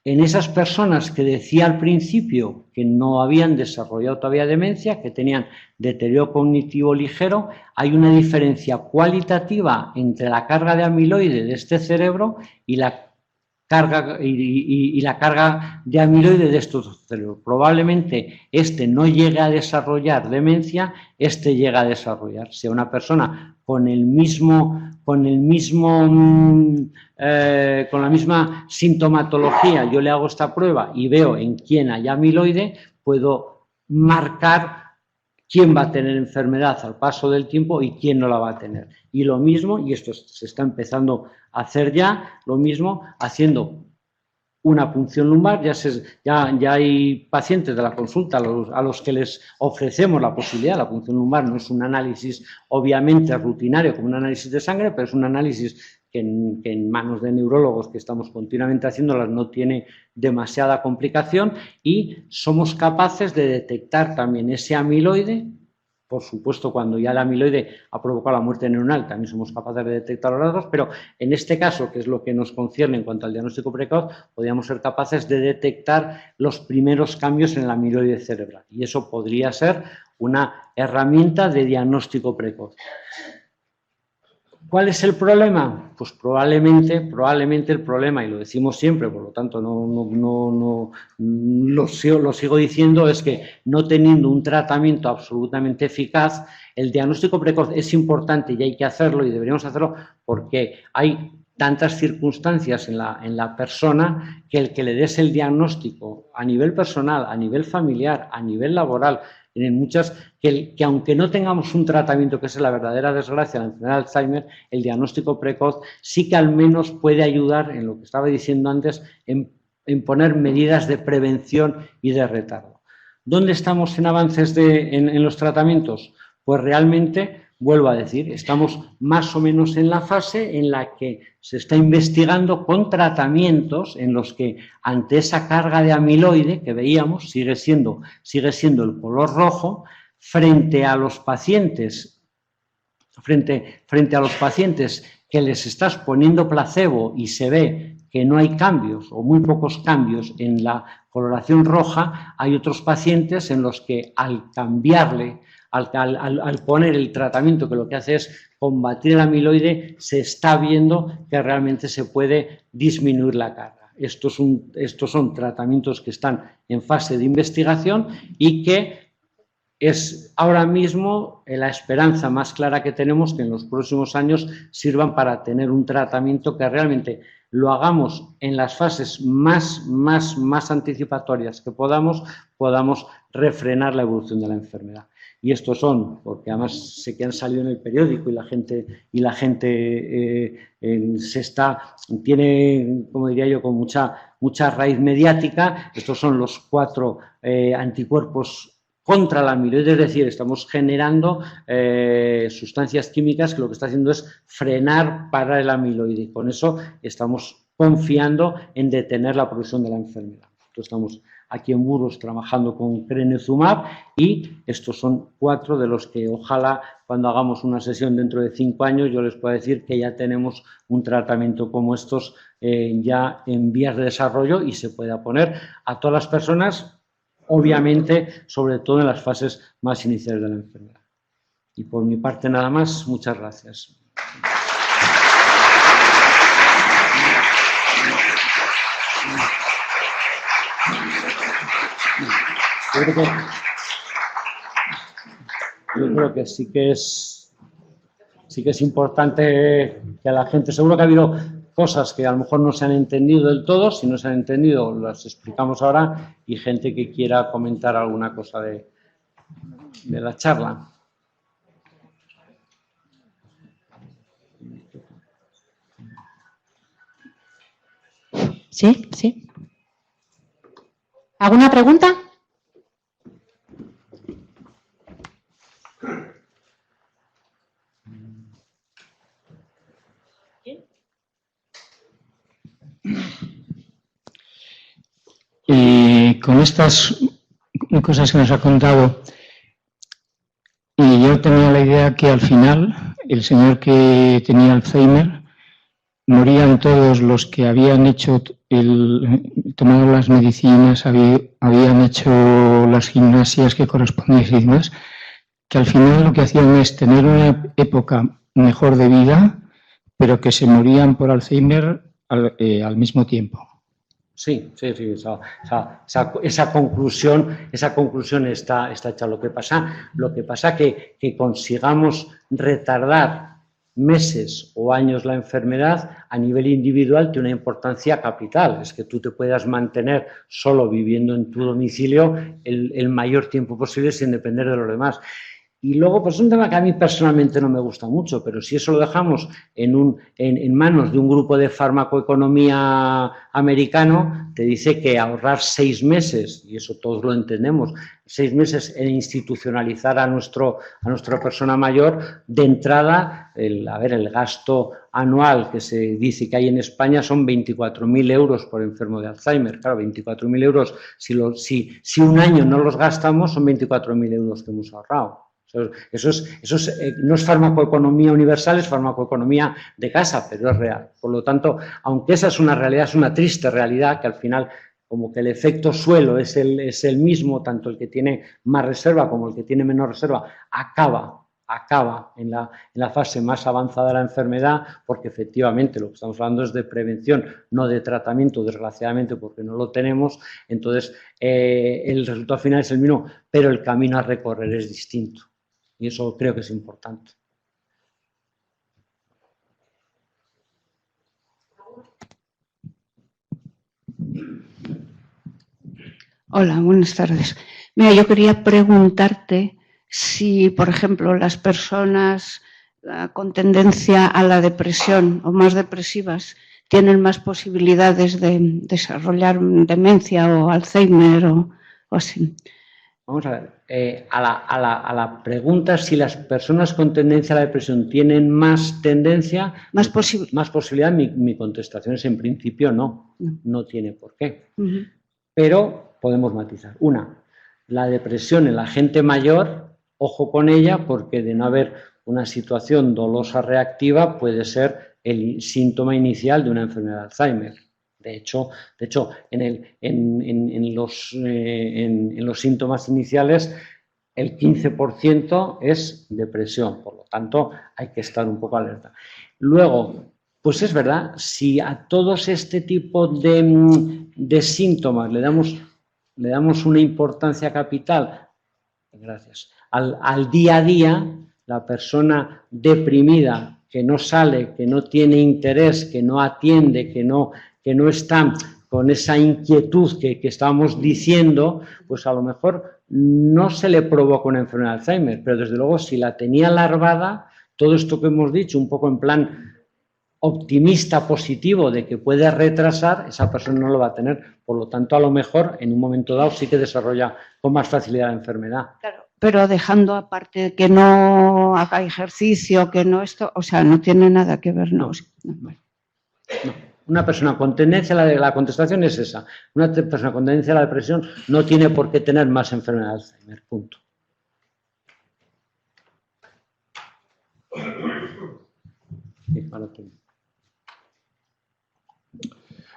Speaker 2: En esas personas que decía al principio que no habían desarrollado todavía demencia, que tenían deterioro cognitivo ligero, hay una diferencia cualitativa entre la carga de amiloide de este cerebro y la carga de amiloide de estos cerebros. Probablemente este no llegue a desarrollar demencia, este llega a desarrollar. Si a una persona con la misma sintomatología yo le hago esta prueba y veo en quién hay amiloide, puedo marcar quién va a tener enfermedad al paso del tiempo y quién no la va a tener. Y lo mismo, y esto se está empezando a hacer ya, lo mismo haciendo una punción lumbar. Ya hay pacientes de la consulta a los que les ofrecemos la posibilidad. La punción lumbar no es un análisis obviamente rutinario como un análisis de sangre, pero es un análisis que en manos de neurólogos que estamos continuamente haciéndolas no tiene demasiada complicación y somos capaces de detectar también ese amiloide. Por supuesto, cuando ya el amiloide ha provocado la muerte neuronal, también somos capaces de detectar los rasgos, pero en este caso, que es lo que nos concierne en cuanto al diagnóstico precoz, podríamos ser capaces de detectar los primeros cambios en el amiloide cerebral. Y eso podría ser una herramienta de diagnóstico precoz. ¿Cuál es el problema? Pues probablemente el problema, y lo decimos siempre, por lo tanto lo sigo diciendo, es que no teniendo un tratamiento absolutamente eficaz, el diagnóstico precoz es importante y hay que hacerlo y deberíamos hacerlo porque hay tantas circunstancias en la persona que el que le des el diagnóstico a nivel personal, a nivel familiar, a nivel laboral, en muchas, que aunque no tengamos un tratamiento, que es la verdadera desgracia, la enfermedad de Alzheimer, el diagnóstico precoz sí que al menos puede ayudar, en lo que estaba diciendo antes, en poner medidas de prevención y de retardo. ¿Dónde estamos en avances en los tratamientos? Pues realmente, vuelvo a decir, estamos más o menos en la fase en la que se está investigando con tratamientos en los que ante esa carga de amiloide que veíamos sigue siendo el color rojo frente a los pacientes que les estás poniendo placebo y se ve que no hay cambios o muy pocos cambios en la coloración roja. Hay otros pacientes en los que al cambiarle al poner el tratamiento, que lo que hace es combatir el amiloide, se está viendo que realmente se puede disminuir la carga. Estos son tratamientos que están en fase de investigación y que es ahora mismo la esperanza más clara que tenemos que en los próximos años sirvan para tener un tratamiento que realmente lo hagamos en las fases más anticipatorias que podamos refrenar la evolución de la enfermedad. Y estos son, porque además sé que han salido en el periódico y la gente tiene, como diría yo, con mucha raíz mediática. Estos son los 4 anticuerpos contra la amiloide, es decir, estamos generando sustancias químicas que lo que está haciendo es frenar para el amiloide y con eso estamos confiando en detener la progresión de la enfermedad. Entonces, estamos aquí en Burgos trabajando con crenezumab y estos son 4 de los que ojalá cuando hagamos una sesión dentro de 5 años yo les pueda decir que ya tenemos un tratamiento como estos ya en vías de desarrollo y se pueda poner a todas las personas, obviamente, sobre todo en las fases más iniciales de la enfermedad. Y por mi parte nada más, muchas gracias. Yo creo que sí que es importante que a la gente, seguro que ha habido cosas que a lo mejor no se han entendido del todo, si no se han entendido las explicamos ahora y gente que quiera comentar alguna cosa de la charla.
Speaker 3: Sí, sí. ¿Alguna pregunta?
Speaker 4: Con estas cosas que nos ha contado, y yo tenía la idea que al final el señor que tenía Alzheimer, morían todos los que habían hecho tomado las medicinas, habían hecho las gimnasias que correspondían y demás, que al final lo que hacían es tener una época mejor de vida, pero que se morían por Alzheimer al mismo tiempo.
Speaker 2: Sí, esa conclusión está hecha. Lo que pasa que consigamos retardar meses o años la enfermedad a nivel individual tiene una importancia capital. Es que tú te puedas mantener solo viviendo en tu domicilio el mayor tiempo posible sin depender de los demás. Y luego, pues es un tema que a mí personalmente no me gusta mucho, pero si eso lo dejamos en manos de un grupo de farmacoeconomía americano, te dice que ahorrar 6 meses, y eso todos lo entendemos, 6 meses en institucionalizar a nuestra persona mayor, de entrada, el gasto anual que se dice que hay en España son 24.000 euros por enfermo de Alzheimer. Claro, 24.000 euros, si un año no los gastamos, son 24.000 euros que hemos ahorrado. Eso no es farmacoeconomía universal, es farmacoeconomía de casa, pero es real. Por lo tanto, aunque esa es una realidad, es una triste realidad que al final, como que el efecto suelo es el mismo, tanto el que tiene más reserva como el que tiene menos reserva, acaba en la fase más avanzada de la enfermedad, porque efectivamente lo que estamos hablando es de prevención, no de tratamiento, desgraciadamente, porque no lo tenemos. Entonces, el resultado final es el mismo, pero el camino a recorrer es distinto. Y eso creo que es importante.
Speaker 5: Hola, buenas tardes. Mira, yo quería preguntarte si, por ejemplo, las personas con tendencia a la depresión o más depresivas tienen más posibilidades de desarrollar demencia o Alzheimer o así.
Speaker 2: Vamos a ver, a la pregunta si las personas con tendencia a la depresión tienen más tendencia, más posibilidad, mi contestación es en principio no tiene por qué. Pero podemos matizar. Una, la depresión en la gente mayor, ojo con ella, porque de no haber una situación dolosa reactiva puede ser el síntoma inicial de una enfermedad de Alzheimer. De hecho, en los síntomas iniciales el 15% es depresión, por lo tanto hay que estar un poco alerta. Luego, pues es verdad, si a todos este tipo de síntomas le damos una importancia capital, gracias, al día a día, la persona deprimida que no sale, que no tiene interés, que no atiende, que no está con esa inquietud que estábamos diciendo, pues a lo mejor no se le provoca una enfermedad de Alzheimer, pero desde luego si la tenía larvada, todo esto que hemos dicho, un poco en plan optimista, positivo, de que puede retrasar, esa persona no lo va a tener. Por lo tanto, a lo mejor en un momento dado sí que desarrolla con más facilidad la enfermedad.
Speaker 5: Claro, pero dejando aparte que no haga ejercicio, que no esto, o sea, no tiene nada que ver, ¿no?
Speaker 2: No. Una persona con tendencia a la contestación es esa. Una persona con tendencia a la depresión no tiene por qué tener más enfermedad de Alzheimer, punto.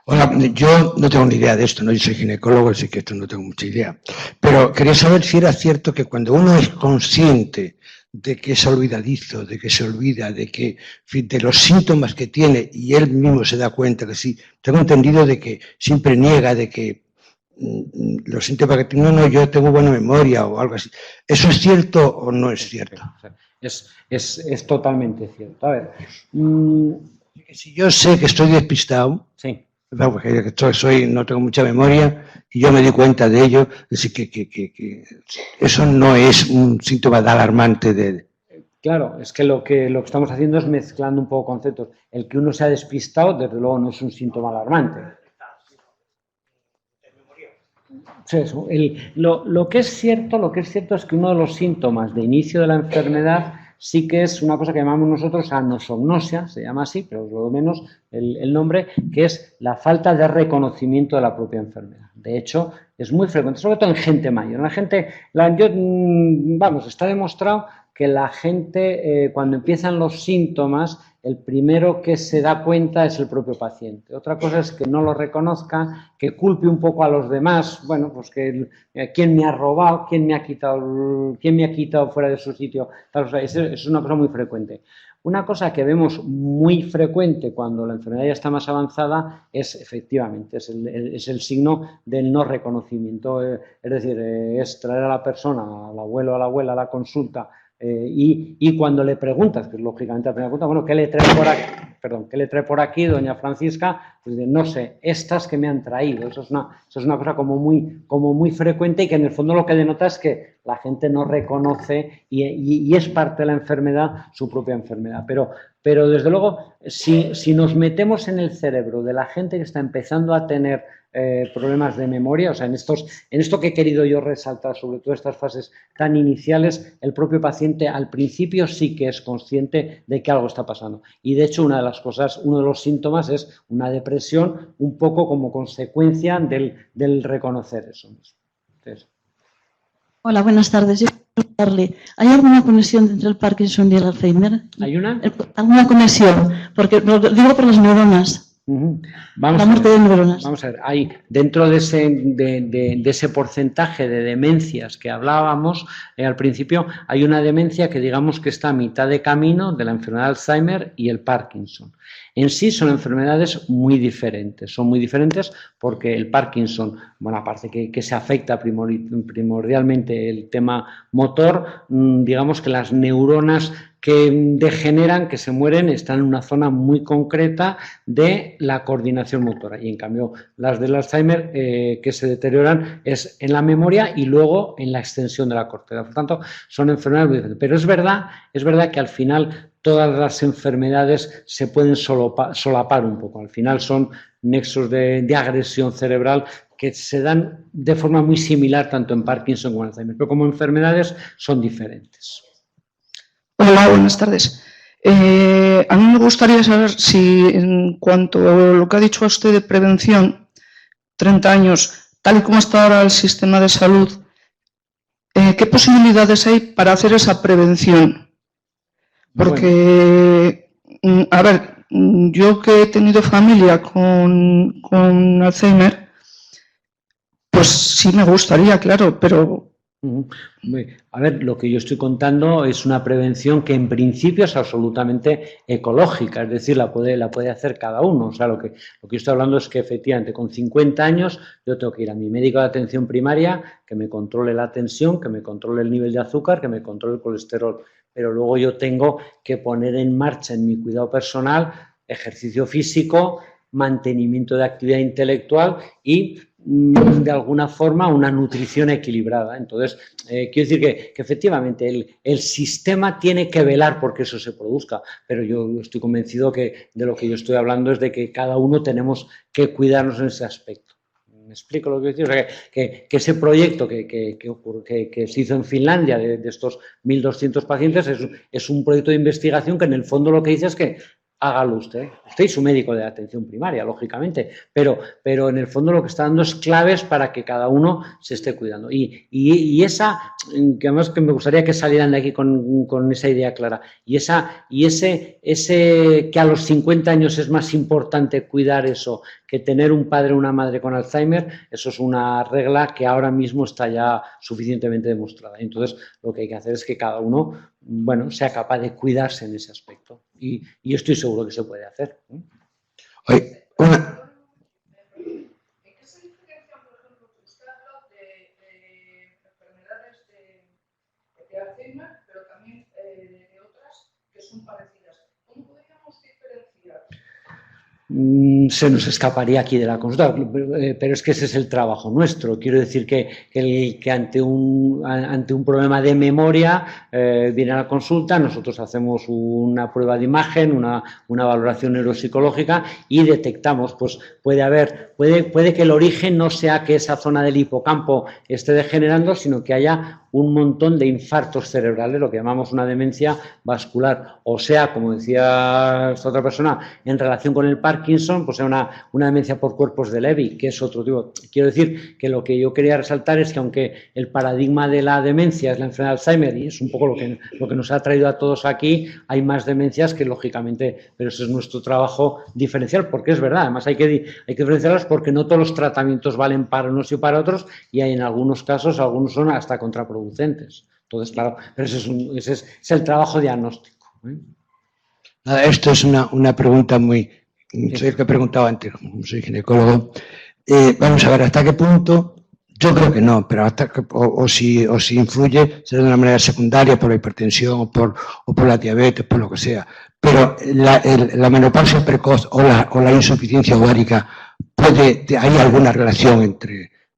Speaker 3: Hola, yo no tengo ni idea de esto, ¿no? Yo soy ginecólogo, así que esto no tengo mucha idea. Pero quería saber si era cierto que cuando uno es consciente de que es olvidadizo, de que se olvida, de que, en fin, de los síntomas que tiene y él mismo se da cuenta que sí, tengo entendido de que siempre niega, de que los síntomas que tiene, no, yo tengo buena memoria o algo así. ¿Eso es cierto o no es cierto?
Speaker 2: Es totalmente cierto. A ver.
Speaker 3: Si yo sé que estoy despistado,
Speaker 2: sí.
Speaker 3: Porque no tengo mucha memoria y yo me di cuenta de ello, es decir, que eso no es un síntoma de alarmante de...
Speaker 2: Claro, es que lo que estamos haciendo es mezclando un poco conceptos. El que uno se ha despistado, desde luego, no es un síntoma alarmante. Eso, lo que es cierto es que uno de los síntomas de inicio de la enfermedad sí que es una cosa que llamamos nosotros anosognosia, se llama así, pero por lo menos el nombre, que es la falta de reconocimiento de la propia enfermedad. De hecho, es muy frecuente, sobre todo en gente mayor. Está demostrado que la gente, cuando empiezan los síntomas, el primero que se da cuenta es el propio paciente. Otra cosa es que no lo reconozca, que culpe un poco a los demás, bueno, pues que quién me ha robado, quién me ha quitado fuera de su sitio. Es una cosa muy frecuente. Una cosa que vemos muy frecuente cuando la enfermedad ya está más avanzada es, efectivamente, es el signo del no reconocimiento. Es decir, es traer a la persona, al abuelo o a la abuela a la consulta, y cuando le preguntas, que es lógicamente la primera pregunta, bueno, ¿qué le trae por aquí, doña Francisca? Pues no sé, estas que me han traído. Eso es una cosa como muy frecuente y que en el fondo lo que denota es que la gente no reconoce y es parte de la enfermedad, su propia enfermedad. Pero desde luego, si nos metemos en el cerebro de la gente que está empezando a tener problemas de memoria, o sea, en esto que he querido yo resaltar, sobre todo estas fases tan iniciales, el propio paciente al principio sí que es consciente de que algo está pasando. Y de hecho, uno de los síntomas es una depresión, un poco como consecuencia del reconocer eso. Entonces,
Speaker 6: hola, buenas tardes. Yo quiero preguntarle, ¿hay alguna conexión entre el Parkinson y el Alzheimer?
Speaker 2: ¿Hay una?
Speaker 6: ¿Alguna conexión? Porque lo digo por las neuronas.
Speaker 2: Vamos
Speaker 6: la muerte de neuronas.
Speaker 2: Vamos a ver, hay dentro de ese porcentaje de demencias que hablábamos al principio, hay una demencia que digamos que está a mitad de camino de la enfermedad de Alzheimer y el Parkinson. En sí son enfermedades muy diferentes, porque el Parkinson, bueno, aparte que se afecta primordialmente el tema motor, digamos que las neuronas que degeneran, que se mueren, están en una zona muy concreta de la coordinación motora. Y en cambio, las del Alzheimer que se deterioran es en la memoria y luego en la extensión de la corteza. Por tanto, son enfermedades muy diferentes. Pero es verdad que al final todas las enfermedades se pueden solapar un poco. Al final son nexos de agresión cerebral que se dan de forma muy similar tanto en Parkinson como en Alzheimer. Pero como enfermedades son diferentes.
Speaker 7: Hola, buenas tardes. A mí me gustaría saber si en cuanto a lo que ha dicho usted de prevención, 30 años, tal y como está ahora el sistema de salud, ¿qué posibilidades hay para hacer esa prevención? Porque, a ver, yo que he tenido familia con Alzheimer, pues sí me gustaría, claro, pero
Speaker 2: A ver, lo que yo estoy contando es una prevención que en principio es absolutamente ecológica, es decir, la puede hacer cada uno. O sea, lo que yo estoy hablando es que efectivamente con 50 años yo tengo que ir a mi médico de atención primaria, que me controle la tensión, que me controle el nivel de azúcar, que me controle el colesterol. Pero luego yo tengo que poner en marcha en mi cuidado personal ejercicio físico, mantenimiento de actividad intelectual y de alguna forma una nutrición equilibrada. Entonces, quiero decir que efectivamente el sistema tiene que velar porque eso se produzca, pero yo estoy convencido que de lo que yo estoy hablando es de que cada uno tenemos que cuidarnos en ese aspecto. ¿Me explico lo que quiero decir? O sea, que ese proyecto que se hizo en Finlandia de estos 1.200 pacientes es un proyecto de investigación que en el fondo lo que dice es que hágalo usted y su médico de atención primaria, lógicamente, pero en el fondo lo que está dando es claves para que cada uno se esté cuidando. Y esa, que además que me gustaría que salieran de aquí con esa idea clara, y ese que a los 50 años es más importante cuidar eso que tener un padre o una madre con Alzheimer, eso es una regla que ahora mismo está ya suficientemente demostrada. Entonces, lo que hay que hacer es que cada uno, bueno, sea capaz de cuidarse en ese aspecto. Y yo estoy seguro que se puede hacer.
Speaker 3: Oye,
Speaker 7: ¿En qué se diferencia, por ejemplo, que usted habla de enfermedades de Alzheimer, pero también de otras que son parecidas? ¿Cómo podríamos diferenciar?
Speaker 2: Se nos escaparía aquí de la consulta, pero es que ese es el trabajo nuestro. Quiero decir que ante un problema de memoria viene a la consulta, nosotros hacemos una prueba de imagen, una valoración neuropsicológica y detectamos, pues puede que el origen no sea que esa zona del hipocampo esté degenerando, sino que haya un montón de infartos cerebrales, lo que llamamos una demencia vascular, o sea, como decía esta otra persona, en relación con el Parkinson, pues una demencia por cuerpos de Levy, que es otro tipo. Quiero decir que lo que yo quería resaltar es que aunque el paradigma de la demencia es la enfermedad de Alzheimer, y es un poco lo que nos ha traído a todos aquí, hay más demencias que lógicamente, pero ese es nuestro trabajo diferencial, porque es verdad, además hay que diferenciarlas porque no todos los tratamientos valen para unos y para otros, y hay en algunos casos, algunos son hasta contraproducentes. Entonces, claro, pero ese es el trabajo diagnóstico.
Speaker 3: Nada, esto es una pregunta muy... Soy el que he preguntado antes, soy ginecólogo. Vamos a ver, ¿hasta qué punto? Yo creo que no, pero hasta que, o si influye, será de una manera secundaria por la hipertensión o por la diabetes, por lo que sea. Pero la menopausia precoz o la insuficiencia ovárica, ¿hay alguna relación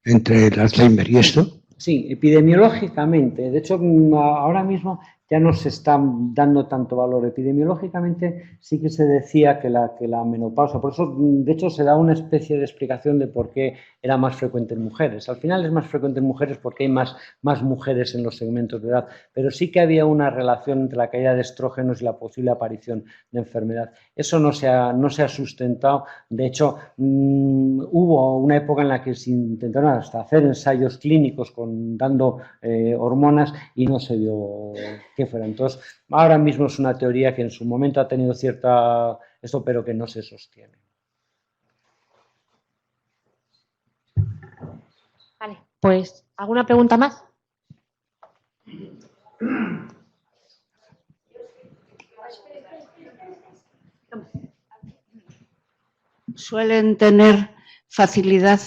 Speaker 3: entre el Alzheimer y esto?
Speaker 2: Sí, epidemiológicamente. De hecho, ahora mismo ya no se está dando tanto valor. Epidemiológicamente sí que se decía que la menopausia, por eso de hecho se da una especie de explicación de por qué era más frecuente en mujeres. Al final es más frecuente en mujeres porque hay más mujeres en los segmentos de edad, pero sí que había una relación entre la caída de estrógenos y la posible aparición de enfermedad. Eso no se ha sustentado. De hecho, hubo una época en la que se intentaron hasta hacer ensayos clínicos dando hormonas y no se vio que fuera. Entonces, ahora mismo es una teoría que en su momento ha tenido esto, pero que no se sostiene.
Speaker 8: Vale, pues, ¿alguna pregunta más?
Speaker 5: Suelen tener facilidad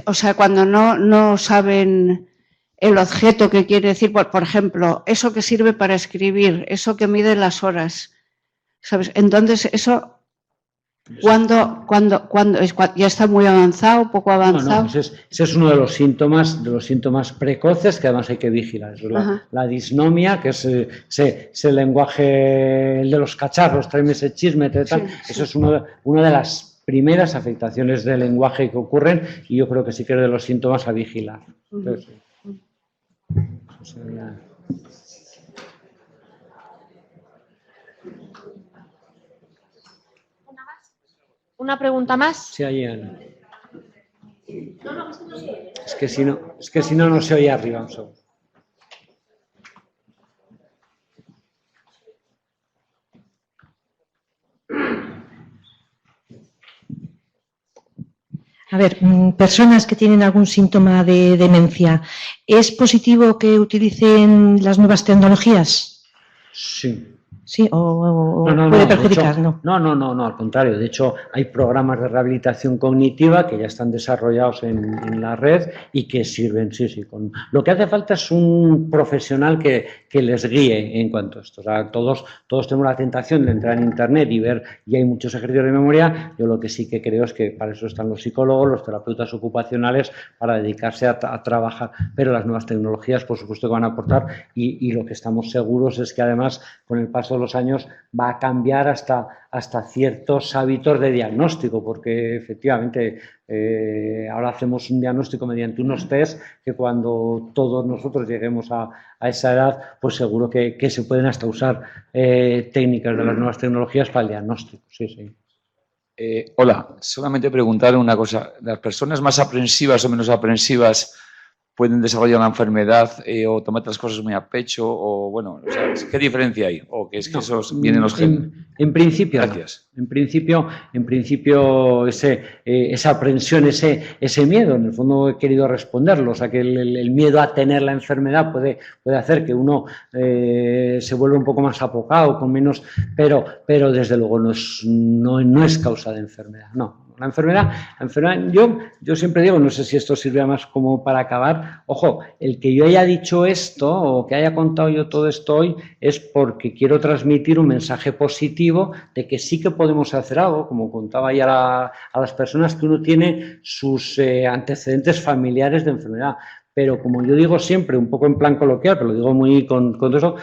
Speaker 5: o sea, cuando no saben el objeto que quiere decir, por ejemplo, eso que sirve para escribir, eso que mide las horas, ¿sabes? Entonces, eso, ¿cuándo ya está muy avanzado, poco avanzado?
Speaker 2: No, pues ese es uno de los síntomas precoces que además hay que vigilar. La disnomia, que es el lenguaje el de los cacharros, tráeme ese chisme, tal. Sí. Eso es una de las primeras afectaciones del lenguaje que ocurren y yo creo que sí que es de los síntomas a vigilar. Entonces, eso sería...
Speaker 8: ¿Una pregunta más?
Speaker 2: Sí, ahí, Ana. Es que si no, no se oye arriba. Un segundo.
Speaker 9: A ver, personas que tienen algún síntoma de demencia, ¿es positivo que utilicen las nuevas tecnologías?
Speaker 2: Sí.
Speaker 9: Sí, o
Speaker 2: No,
Speaker 9: puede
Speaker 2: de
Speaker 9: perjudicar,
Speaker 2: hecho, no, al contrario. De hecho, hay programas de rehabilitación cognitiva que ya están desarrollados en la red y que sirven, sí. Lo que hace falta es un profesional que les guíe en cuanto a esto. O sea, todos tenemos la tentación de entrar en Internet y ver, y hay muchos ejercicios de memoria. Yo lo que sí que creo es que para eso están los psicólogos, los terapeutas ocupacionales, para dedicarse a trabajar. Pero las nuevas tecnologías, por supuesto, que van a aportar, y lo que estamos seguros es que además, con el paso de los años, va a cambiar hasta ciertos hábitos de diagnóstico, porque efectivamente ahora hacemos un diagnóstico mediante unos test que cuando todos nosotros lleguemos a esa edad, pues seguro que se pueden hasta usar técnicas de las nuevas tecnologías para el diagnóstico. Sí.
Speaker 10: Hola, solamente preguntar una cosa. ¿Las personas más aprensivas o menos aprensivas pueden desarrollar una enfermedad o tomar las cosas muy a pecho? O bueno, o sea, ¿qué diferencia hay? ¿O que es que esos vienen los genes?
Speaker 2: En principio,
Speaker 10: gracias.
Speaker 2: En principio esa aprensión, ese miedo, en el fondo he querido responderlo. O sea, que el miedo a tener la enfermedad puede hacer que uno se vuelva un poco más apocado, con menos, pero desde luego no es causa de enfermedad, no. La enfermedad, yo siempre digo, no sé si esto sirve más como para acabar, ojo, el que yo haya dicho esto o que haya contado yo todo esto hoy es porque quiero transmitir un mensaje positivo de que sí que podemos hacer algo, como contaba ya a las personas, que uno tiene sus antecedentes familiares de enfermedad. Pero como yo digo siempre, un poco en plan coloquial, pero lo digo muy con todo eso,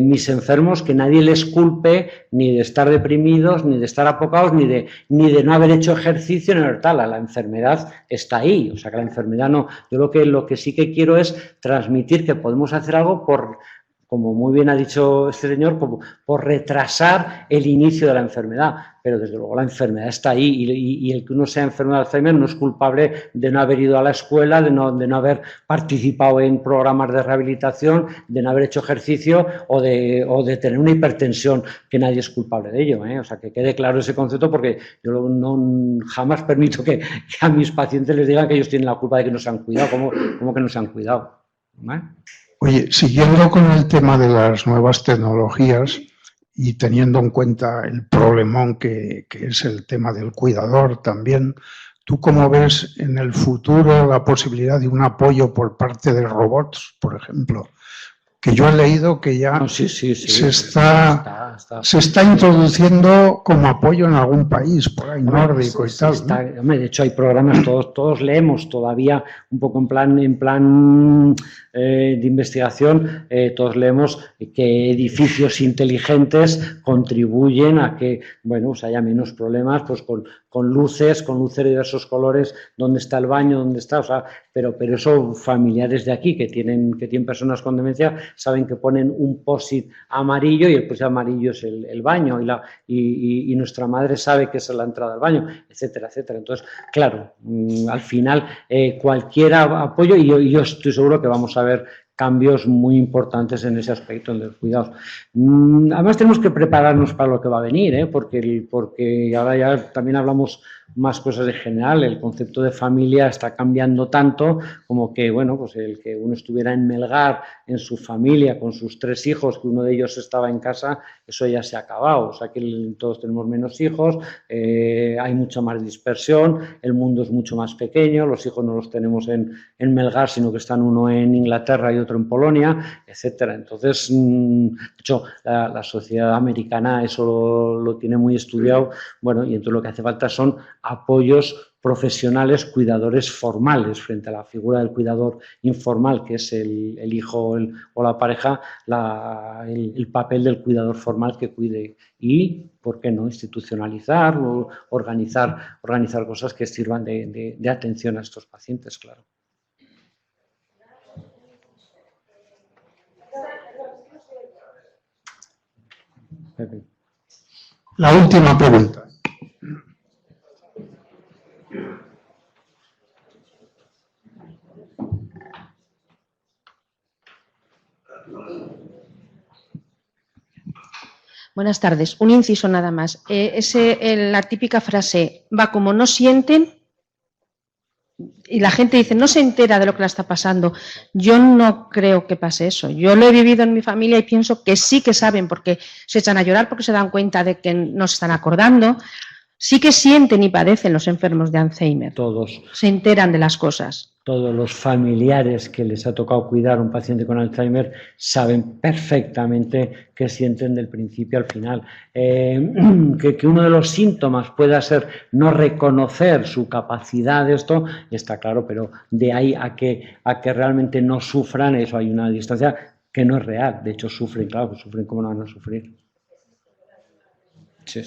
Speaker 2: mis enfermos, que nadie les culpe ni de estar deprimidos, ni de estar apocados, ni de no haber hecho ejercicio, ni de tal. La enfermedad está ahí, o sea que la enfermedad no. Yo lo que sí que quiero es transmitir que podemos hacer algo por, como muy bien ha dicho este señor, por retrasar el inicio de la enfermedad. Pero desde luego la enfermedad está ahí y el que uno sea enfermo de Alzheimer no es culpable de no haber ido a la escuela, de no haber participado en programas de rehabilitación, de no haber hecho ejercicio o de tener una hipertensión, que nadie es culpable de ello. O sea, que quede claro ese concepto, porque yo jamás permito que a mis pacientes les digan que ellos tienen la culpa de que no se han cuidado. ¿Cómo que no se han cuidado?
Speaker 1: Oye, siguiendo con el tema de las nuevas tecnologías y teniendo en cuenta el problemón que es el tema del cuidador también, ¿tú cómo ves en el futuro la posibilidad de un apoyo por parte de robots, por ejemplo? Que yo he leído que ya se está introduciendo como apoyo en algún país, por ahí nórdico y tal.
Speaker 2: ¿No? De hecho, hay programas, todos leemos todavía un poco en plan de investigación, todos leemos que edificios inteligentes contribuyen a que, bueno, pues haya menos problemas, pues con luces de diversos colores, dónde está el baño, dónde está, o sea, pero eso familiares de aquí que tienen personas con demencia saben que ponen un post-it amarillo y el post-it amarillo es el baño y nuestra madre sabe que esa es la entrada al baño, etcétera, etcétera. Entonces, claro, al final cualquier apoyo, y yo estoy seguro que vamos a ver cambios muy importantes en ese aspecto de los cuidados. Además tenemos que prepararnos para lo que va a venir, porque ahora ya también hablamos más cosas en general. El concepto de familia está cambiando tanto como que, bueno, pues el que uno estuviera en Melgar, en su familia, con sus 3 hijos, que uno de ellos estaba en casa, eso ya se ha acabado. O sea que todos tenemos menos hijos, hay mucha más dispersión, el mundo es mucho más pequeño, los hijos no los tenemos en Melgar, sino que están uno en Inglaterra y otro en Polonia, etcétera. Entonces, de hecho, la sociedad americana eso lo tiene muy estudiado, bueno, y entonces lo que hace falta son apoyos profesionales, cuidadores formales frente a la figura del cuidador informal, que es el hijo o la pareja, el papel del cuidador formal que cuide y, ¿por qué no?, institucionalizar o organizar cosas que sirvan de atención a estos pacientes, claro.
Speaker 1: La última pregunta.
Speaker 9: Buenas tardes. Un inciso nada más. La típica frase, va como no sienten, y la gente dice, no se entera de lo que le está pasando. Yo no creo que pase eso. Yo lo he vivido en mi familia y pienso que sí que saben, porque se echan a llorar, porque se dan cuenta de que no se están acordando. Sí que sienten y padecen los enfermos de Alzheimer.
Speaker 2: Todos.
Speaker 9: Se enteran de las cosas.
Speaker 2: Todos los familiares que les ha tocado cuidar a un paciente con Alzheimer saben perfectamente qué sienten del principio al final. Que uno de los síntomas pueda ser no reconocer su capacidad de esto, está claro, pero de ahí a que realmente no sufran, eso hay una distancia que no es real. De hecho, sufren, claro, pues sufren, ¿cómo no van a sufrir? Sí.